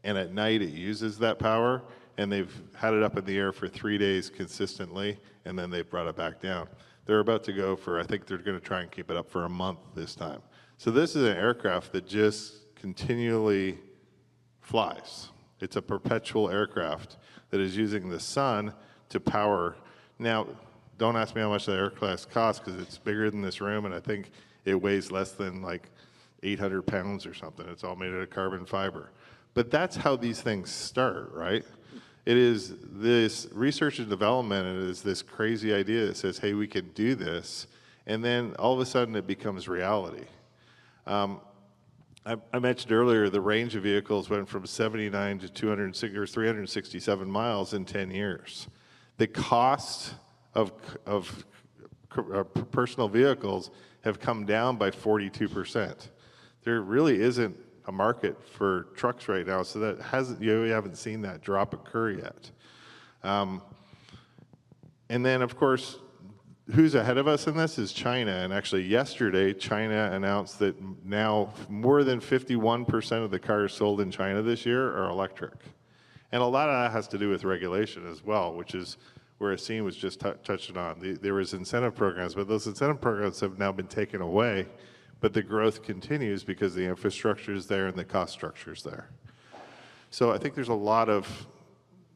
And at night, it uses that power. And they've had it up in the air for 3 days consistently, and then they've brought it back down. They're about to go for, I think they're going to try and keep it up for a month this time. So this is an aircraft that just continually flies. It's a perpetual aircraft that is using the sun to power. Now, don't ask me how much the aircraft costs because it's bigger than this room, and I think it weighs less than like 800 pounds or something. It's all made out of carbon fiber. But that's how these things start, right? It is this research and development, and it is this crazy idea that says, hey, we can do this, and then all of a sudden it becomes reality. I mentioned earlier the range of vehicles went from 79 to 367 miles in 10 years. The cost of personal vehicles have come down by 42%. There really isn't a market for trucks right now, so that we haven't seen that drop occur yet. And then, of course, who's ahead of us in this is China. And actually, yesterday, China announced that now more than 51% of the cars sold in China this year are electric. And a lot of that has to do with regulation as well, which is where Hasin was just touching on. There was incentive programs, but those incentive programs have now been taken away, but the growth continues because the infrastructure is there and the cost structure is there. So I think there's a lot of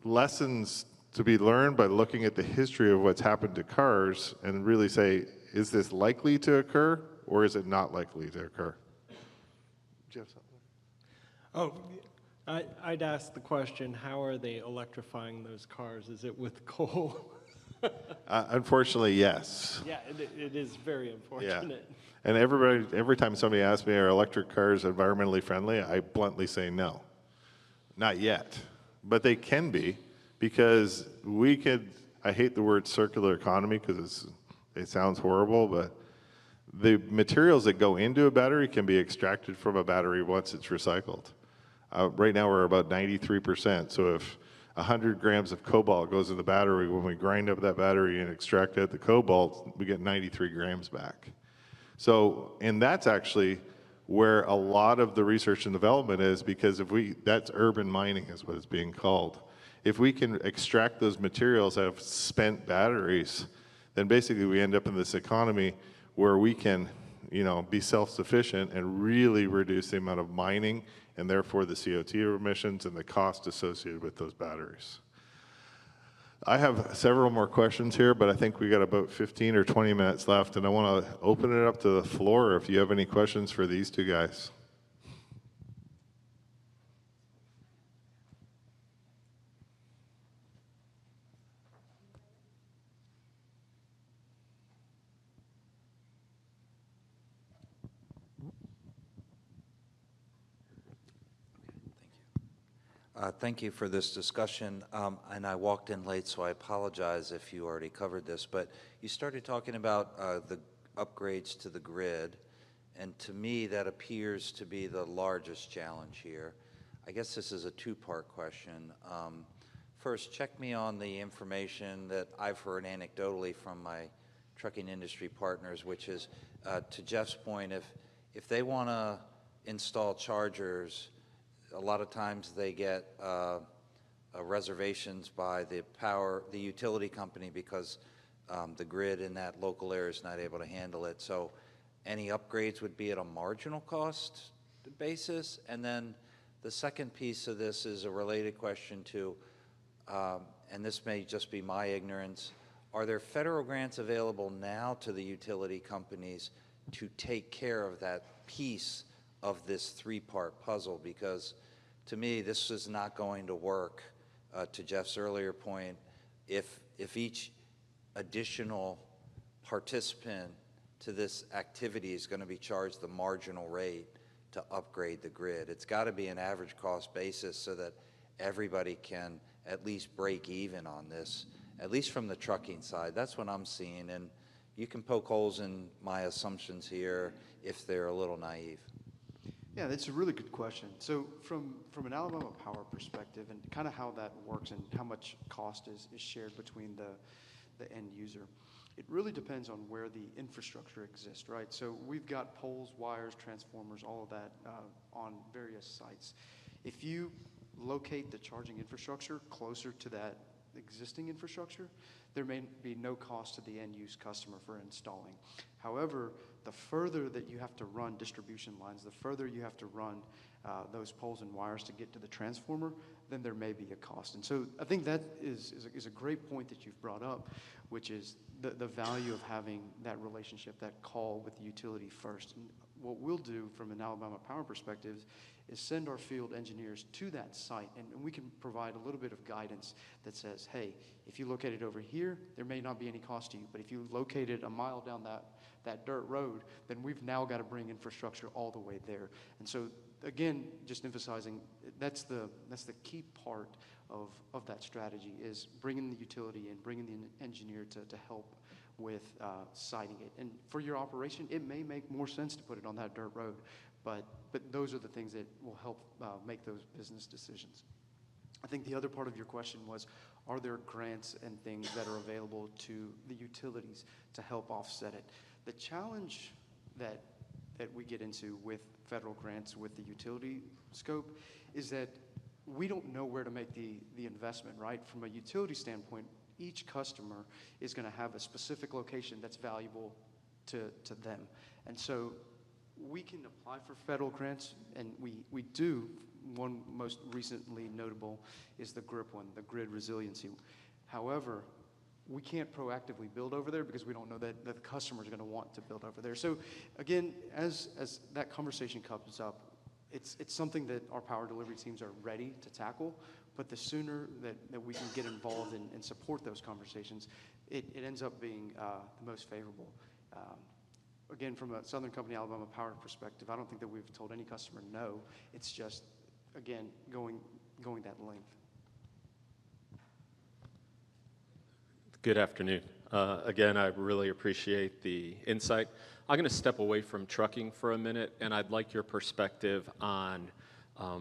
lessons to be learned by looking at the history of what's happened to cars and really say, is this likely to occur or is it not likely to occur? Do you have something? Oh, I'd ask the question, how are they electrifying those cars? Is it with coal? Unfortunately, yes. Yeah, it is very unfortunate. Yeah. And every time somebody asks me, are electric cars environmentally friendly, I bluntly say no. Not yet. But they can be, because we could, I hate the word circular economy because it sounds horrible, but the materials that go into a battery can be extracted from a battery once it's recycled. Right now we're about 93%. So if 100 grams of cobalt goes in the battery, when we grind up that battery and extract out the cobalt, we get 93 grams back. So, and that's actually where a lot of the research and development is, because that's urban mining is what it's being called. If we can extract those materials out of spent batteries, then basically we end up in this economy where we can, be self-sufficient and really reduce the amount of mining and therefore the CO2 emissions and the cost associated with those batteries. I have several more questions here, but I think we got about 15 or 20 minutes left, and I want to open it up to the floor if you have any questions for these two guys. Thank you for this discussion, and I walked in late, so I apologize if you already covered this, but you started talking about the upgrades to the grid, and to me that appears to be the largest challenge here. I guess this is a two-part question. First, check me on the information that I've heard anecdotally from my trucking industry partners, which is, to Jeff's point, if they want to install chargers, a lot of times they get reservations by the utility company because the grid in that local area is not able to handle it. So any upgrades would be at a marginal cost basis. And then the second piece of this is a related question to, and this may just be my ignorance, Are there federal grants available now to the utility companies to take care of that piece of this three-part puzzle? Because to me, this is not going to work, to Jeff's earlier point, if each additional participant to this activity is going to be charged the marginal rate to upgrade the grid. It's got to be an average cost basis so that everybody can at least break even on this, at least from the trucking side. That's what I'm seeing, and you can poke holes in my assumptions here if they're a little naive. Yeah, that's a really good question. So from an Alabama Power perspective and kind of how that works and how much cost is shared between the end user, it really depends on where the infrastructure exists, right? So we've got poles, wires, transformers, all of that on various sites. If you locate the charging infrastructure closer to that existing infrastructure, there may be no cost to the end use customer for installing. However, the further that you have to run distribution lines, the further you have to run those poles and wires to get to the transformer, then there may be a cost. And so I think that is a great point that you've brought up, which is the value of having that relationship, that call with the utility first. And what we'll do from an Alabama Power perspective is send our field engineers to that site, and we can provide a little bit of guidance that says, hey, if you locate it over here, there may not be any cost to you, but if you locate it a mile down that dirt road, then we've now got to bring infrastructure all the way there. And so, again, just emphasizing, that's the key part of that strategy, is bringing the utility and bringing the engineer to help with siting it. And for your operation, it may make more sense to put it on that dirt road, but those are the things that will help make those business decisions. I think the other part of your question was, are there grants and things that are available to the utilities to help offset it? The challenge that we get into with federal grants with the utility scope is that we don't know where to make the investment, right? From a utility standpoint, each customer is going to have a specific location that's valuable to them. And so we can apply for federal grants, and we do. One most recently notable is the GRIP one, the Grid Resiliency. However, we can't proactively build over there because we don't know that the customer is going to want to build over there. So again, as that conversation comes up, it's something that our power delivery teams are ready to tackle, but the sooner that we can get involved and support those conversations, it ends up being the most favorable. Again, from a Southern Company Alabama Power perspective, I don't think that we've told any customer no. It's just, again, going that length. Good afternoon. Again, I really appreciate the insight. I'm going to step away from trucking for a minute, and I'd like your perspective on,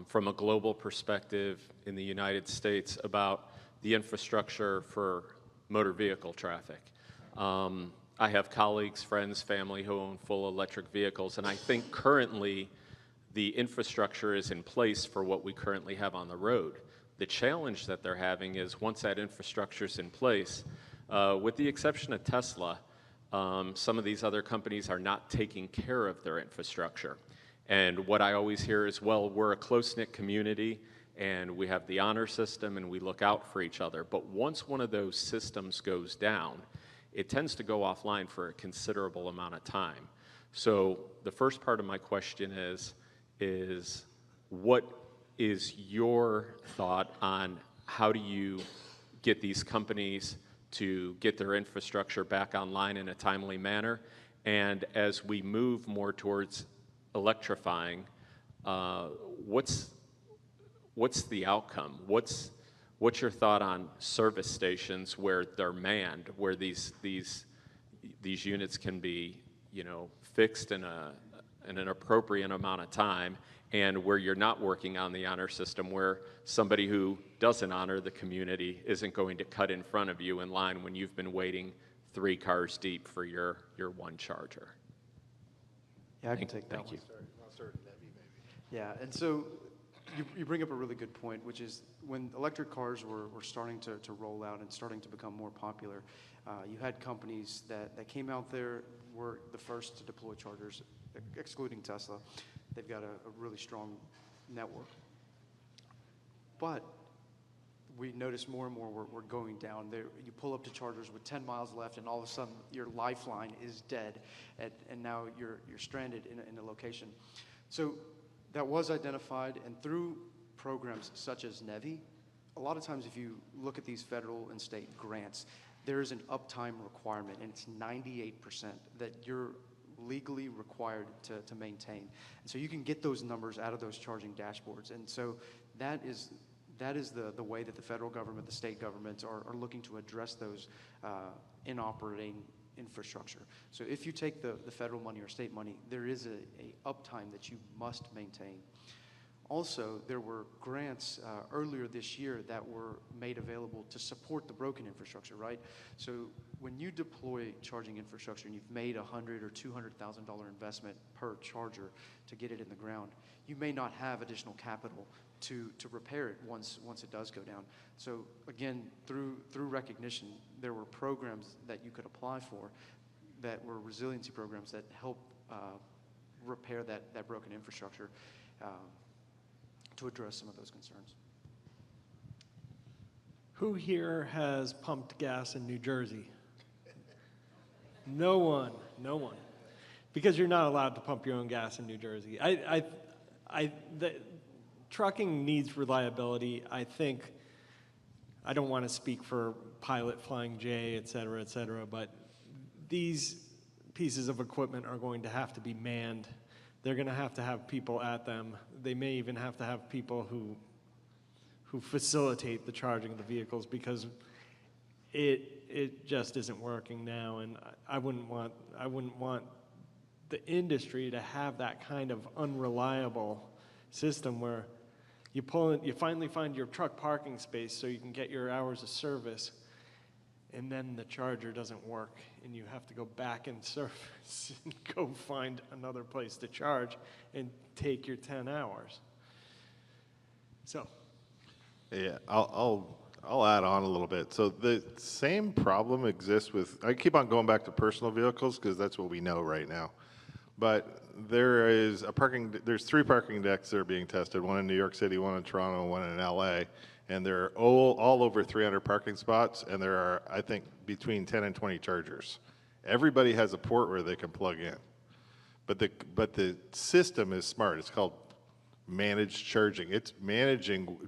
from a global perspective in the United States, about the infrastructure for motor vehicle traffic. I have colleagues, friends, family who own full electric vehicles, and I think currently the infrastructure is in place for what we currently have on the road. The challenge that they're having is once that infrastructure is in place, with the exception of Tesla, some of these other companies are not taking care of their infrastructure. And what I always hear is, well, we're a close-knit community, and we have the honor system, and we look out for each other. But once one of those systems goes down, it tends to go offline for a considerable amount of time. So the first part of my question is what is your thought on how do you get these companies to get their infrastructure back online in a timely manner? And as we move more towards electrifying, what's the outcome? What's your thought on service stations where they're manned, where these units can be, fixed in an appropriate amount of time, and where you're not working on the honor system, where somebody who doesn't honor the community isn't going to cut in front of you in line when you've been waiting 3 cars deep for your one charger? Yeah, I can take that one. Thank you. I'll start with Debbie, maybe. Yeah, and so you bring up a really good point, which is when electric cars were starting to roll out and starting to become more popular, you had companies that came out there, were the first to deploy chargers, excluding Tesla. They've got a really strong network. But we notice more and more we're going down. There, you pull up to chargers with 10 miles left, and all of a sudden your lifeline is dead, and now you're stranded in a location. So that was identified, and through programs such as NEVI, a lot of times if you look at these federal and state grants, there is an uptime requirement, and it's 98% that you're legally required to maintain. And so you can get those numbers out of those charging dashboards. And so that is the way that the federal government, the state governments are looking to address those in operating infrastructure. So if you take the federal money or state money, there is a uptime that you must maintain. Also, there were grants earlier this year that were made available to support the broken infrastructure, right? So when you deploy charging infrastructure and you've made $100,000 or $200,000 investment per charger to get it in the ground, you may not have additional capital to repair it once it does go down. So again, through recognition, there were programs that you could apply for that were resiliency programs that help repair that broken infrastructure to address some of those concerns. Who here has pumped gas in New Jersey? No one, no one. Because you're not allowed to pump your own gas in New Jersey. The trucking needs reliability. I think, I don't want to speak for Pilot, Flying J, et cetera, but these pieces of equipment are going to have to be manned. They're going to have people at them. They may even have to have people who facilitate the charging of the vehicles, because it just isn't working now, and I wouldn't want the industry to have that kind of unreliable system where you finally find your truck parking space so you can get your hours of service, and then the charger doesn't work, and you have to go back and service and go find another place to charge and take your 10 hours. So. Yeah, I'll add on a little bit. So the same problem exists with, I keep on going back to personal vehicles because that's what we know right now. But there's 3 parking decks that are being tested, one in New York City, one in Toronto, and one in LA. And they're all over 300 parking spots, and there are, I think, between 10 and 20 chargers. Everybody has a port where they can plug in. But the system is smart. It's called managed charging. It's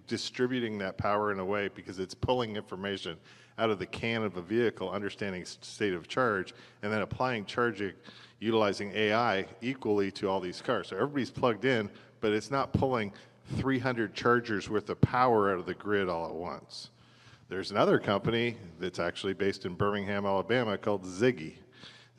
distributing that power in a way, because it's pulling information out of the can of a vehicle, understanding state of charge, and then applying charging, utilizing AI equally to all these cars. So everybody's plugged in, but it's not pulling 300 chargers worth of power out of the grid all at once. There's another company that's actually based in Birmingham, Alabama, called Ziggy.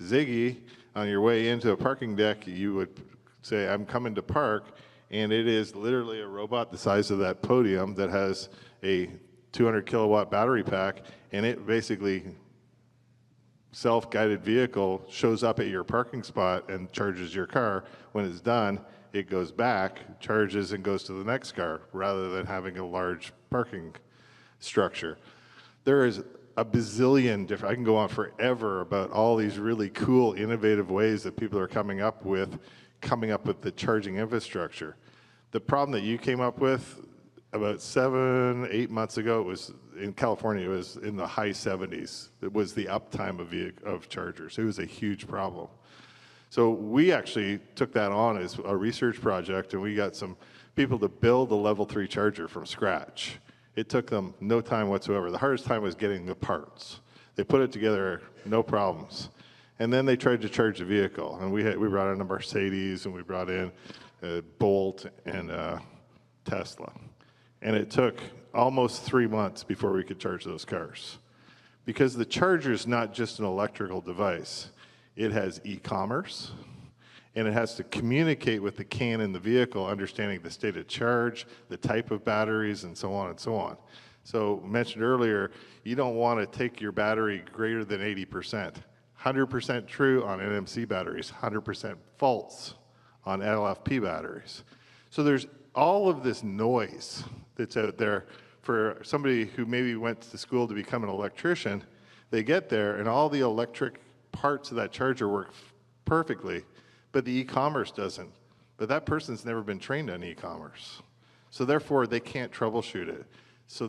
Ziggy, on your way into a parking deck, you would say, I'm coming to park, and it is literally a robot the size of that podium that has a 200 kilowatt battery pack, and it basically, self-guided vehicle, shows up at your parking spot and charges your car. When it's done, it goes back, charges, and goes to the next car, rather than having a large parking structure. There is a bazillion different, I can go on forever about all these really cool, innovative ways that people are coming up with the charging infrastructure. The problem that you came up with about 7-8 months ago, it was in California, it was in the high 70s. It was the uptime of chargers. It was a huge problem. So we actually took that on as a research project, and we got some people to build a level 3 charger from scratch. It took them no time whatsoever. The hardest time was getting the parts. They put it together, no problems. And then they tried to charge the vehicle. And we brought in a Mercedes, and we brought in a Bolt and a Tesla. And it took almost 3 months before we could charge those cars. Because the charger is not just an electrical device. It has e-commerce, and it has to communicate with the can in the vehicle, understanding the state of charge, the type of batteries, and so on and so on. So mentioned earlier, you don't want to take your battery greater than 80%. 100% true on NMC batteries, 100% false on LFP batteries. So there's all of this noise that's out there for somebody who maybe went to school to become an electrician. They get there, and all the electric parts of that charger work perfectly, but the e-commerce doesn't. But that person's never been trained on e-commerce. So therefore, they can't troubleshoot it. So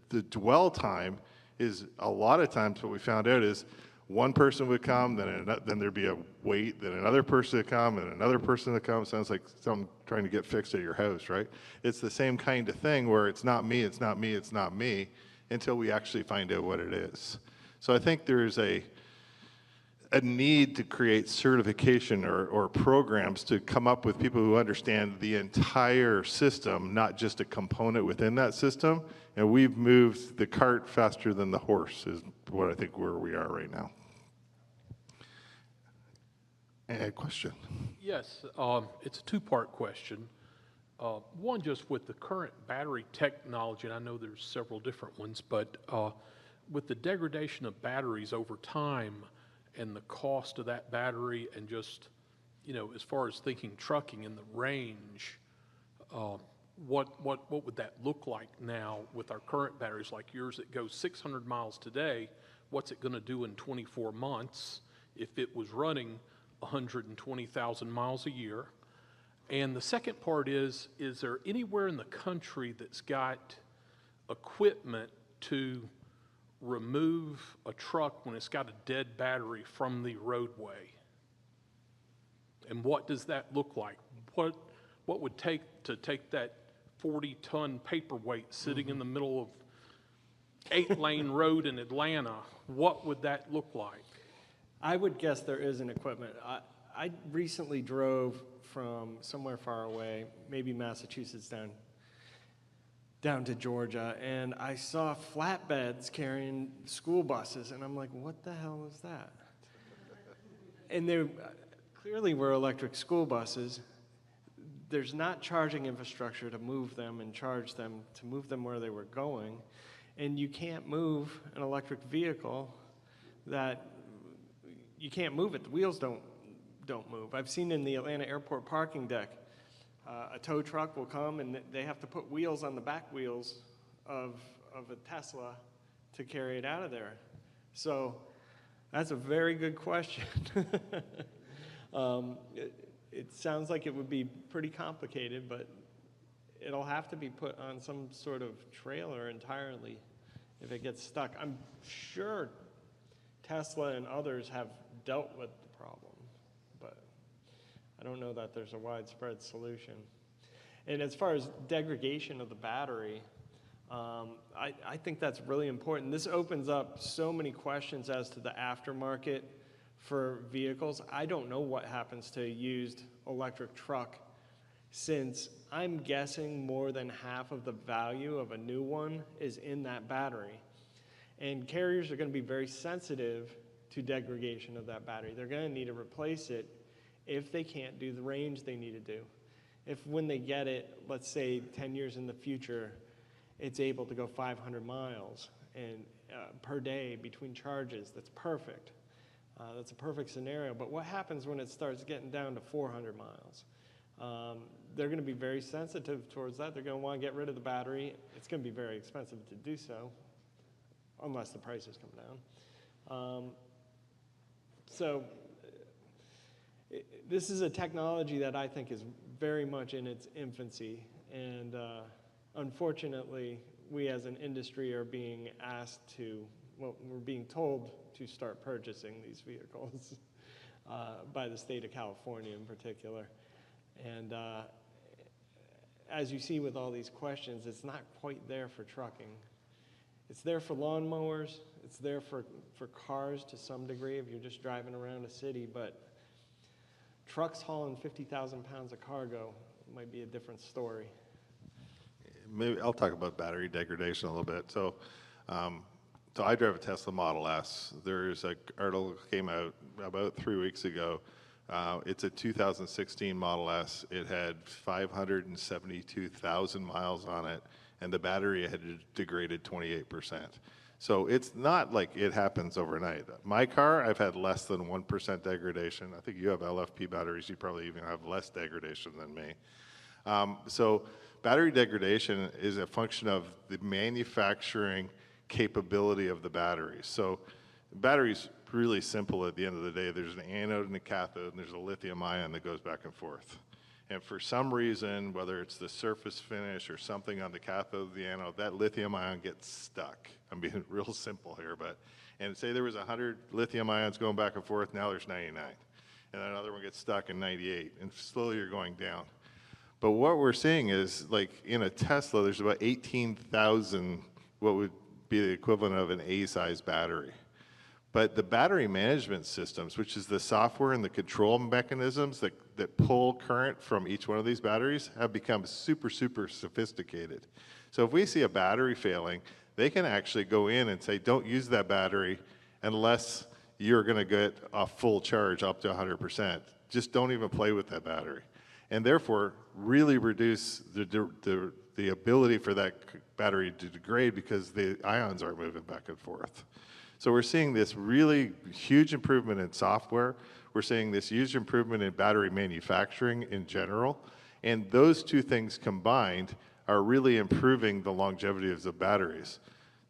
the dwell time is a lot of times what we found out is one person would come, then there'd be a wait, then another person would come, and another person would come. Sounds like someone trying to get fixed at your house, right? It's the same kind of thing where it's not me, it's not me, it's not me, until we actually find out what it is. So I think there's a need to create certification or programs to come up with people who understand the entire system, not just a component within that system. And we've moved the cart faster than the horse is what I think where we are right now. Any question? Yes, it's a two-part question. One, just with the current battery technology, and I know there's several different ones, but with the degradation of batteries over time and the cost of that battery and just, as far as thinking trucking and the range, what would that look like now with our current batteries like yours that goes 600 miles today? What's it going to do in 24 months if it was running 120,000 miles a year? And the second part is there anywhere in the country that's got equipment to remove a truck when it's got a dead battery from the roadway? And what does that look like? What would take to take that 40-ton paperweight sitting in the middle of 8-lane road in Atlanta? What would that look like? I would guess there is an equipment. I recently drove from somewhere far away, maybe Massachusetts down to Georgia, and I saw flatbeds carrying school buses, and I'm like, what the hell is that? And they clearly were electric school buses. There's not charging infrastructure to move them and charge them, to move them where they were going, and you can't move an electric vehicle you can't move it. The wheels don't move. I've seen in the Atlanta airport parking deck, a tow truck will come and they have to put wheels on the back wheels of a Tesla to carry it out of there. So that's a very good question. It sounds like it would be pretty complicated, but it'll have to be put on some sort of trailer entirely if it gets stuck. I'm sure Tesla and others have dealt with the problem, but I don't know that there's a widespread solution. And as far as degradation of the battery, I think that's really important. This opens up so many questions as to the aftermarket for vehicles. I don't know what happens to a used electric truck, since I'm guessing more than half of the value of a new one is in that battery. And carriers are going to be very sensitive to degradation of that battery. They're going to need to replace it if they can't do the range they need to do. If when they get it, let's say 10 years in the future, it's able to go 500 miles and per day between charges, that's perfect. That's a perfect scenario. But what happens when it starts getting down to 400 miles? They're going to be very sensitive towards that. They're going to want to get rid of the battery. It's going to be very expensive to do so, unless the prices come down. This is a technology that I think is very much in its infancy, and unfortunately, we as an industry are being we're being told to start purchasing these vehicles by the state of California in particular. And as you see with all these questions, it's not quite there for trucking. It's there for lawnmowers, it's there for cars to some degree if you're just driving around a city, but trucks hauling 50,000 pounds of cargo might be a different story. Maybe I'll talk about battery degradation a little bit. So I drive a Tesla Model S. There's an article that came out about 3 weeks ago. It's a 2016 Model S. It had 572,000 miles on it, and the battery had degraded 28%. So it's not like it happens overnight. My car, I've had less than 1% degradation. I think you have LFP batteries, you probably even have less degradation than me. So battery degradation is a function of the manufacturing capability of the batteries. So the battery's really simple at the end of the day. There's an anode and a cathode, and there's a lithium ion that goes back and forth. And for some reason, whether it's the surface finish or something on the cathode of the anode, that lithium ion gets stuck. I'm being real simple here, and say there was 100 lithium ions going back and forth, now there's 99. And another one gets stuck in 98, and slowly you're going down. But what we're seeing is, like in a Tesla, there's about 18,000, what would be the equivalent of an A-size battery. But the battery management systems, which is the software and the control mechanisms that pull current from each one of these batteries, have become super, super sophisticated. So if we see a battery failing, they can actually go in and say, don't use that battery unless you're going to get a full charge up to 100%. Just don't even play with that battery. And therefore, really reduce the ability for that battery to degrade because the ions are moving back and forth. So we're seeing this really huge improvement in software. We're seeing this huge improvement in battery manufacturing in general. And those two things combined are really improving the longevity of the batteries.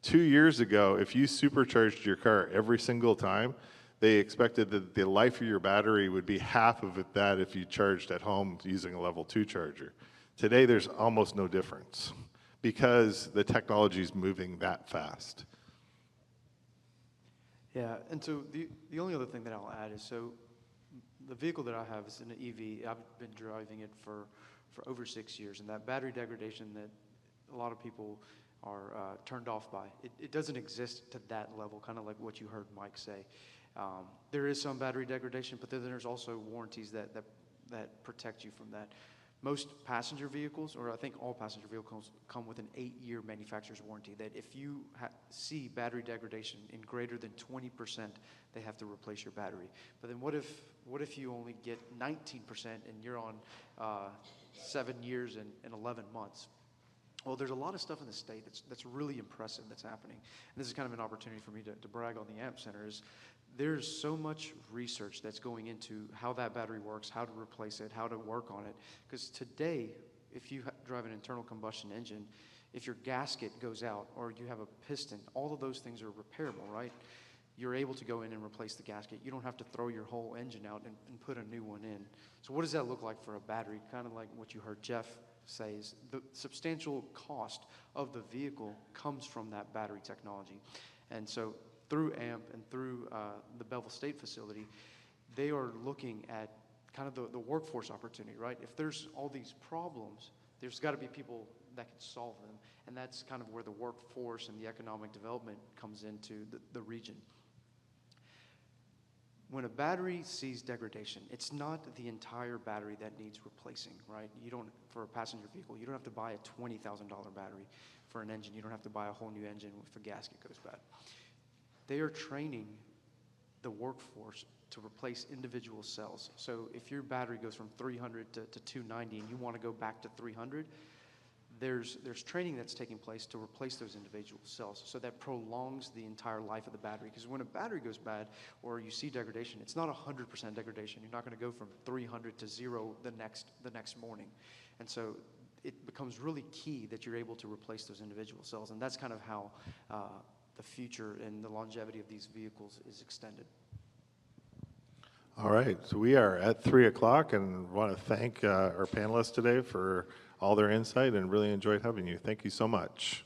2 years ago, if you supercharged your car every single time, they expected that the life of your battery would be half of that if you charged at home using a level 2 charger. Today, there's almost no difference because the technology is moving that fast. Yeah, and so the only other thing that I'll add is, so the vehicle that I have is an EV. I've been driving it for over 6 years, and that battery degradation that a lot of people are turned off by, it doesn't exist to that level, kind of like what you heard Mike say. There is some battery degradation, but then there's also warranties that protect you from that. Most passenger vehicles, or I think all passenger vehicles, come with an 8-year manufacturer's warranty, that if you see battery degradation in greater than 20%, they have to replace your battery. But then what if you only get 19% and you're on 7 years and 11 months? Well, there's a lot of stuff in the state that's really impressive that's happening. And this is kind of an opportunity for me to brag on the AMP Center. There's so much research that's going into how that battery works, how to replace it, how to work on it. Because today, if you drive an internal combustion engine, if your gasket goes out or you have a piston, all of those things are repairable, right? You're able to go in and replace the gasket. You don't have to throw your whole engine out and put a new one in. So what does that look like for a battery? Kind of like what you heard Jeff say, is the substantial cost of the vehicle comes from that battery technology. And so through AMP and through the Bevel State facility, they are looking at kind of the workforce opportunity, right? If there's all these problems, there's got to be people that can solve them. And that's kind of where the workforce and the economic development comes into the region. When a battery sees degradation, it's not the entire battery that needs replacing, right? You don't, for a passenger vehicle, you don't have to buy a $20,000 battery. For an engine, you don't have to buy a whole new engine if a gasket goes bad. They are training the workforce to replace individual cells. So if your battery goes from 300 to 290 and you want to go back to 300, there's training that's taking place to replace those individual cells. So that prolongs the entire life of the battery. Because when a battery goes bad or you see degradation, it's not 100% degradation. You're not going to go from 300 to 0 the next morning. And so it becomes really key that you're able to replace those individual cells. And that's kind of how the future and the longevity of these vehicles is extended. All right, so we are at 3 o'clock and want to thank our panelists today for all their insight and really enjoyed having you. Thank you so much.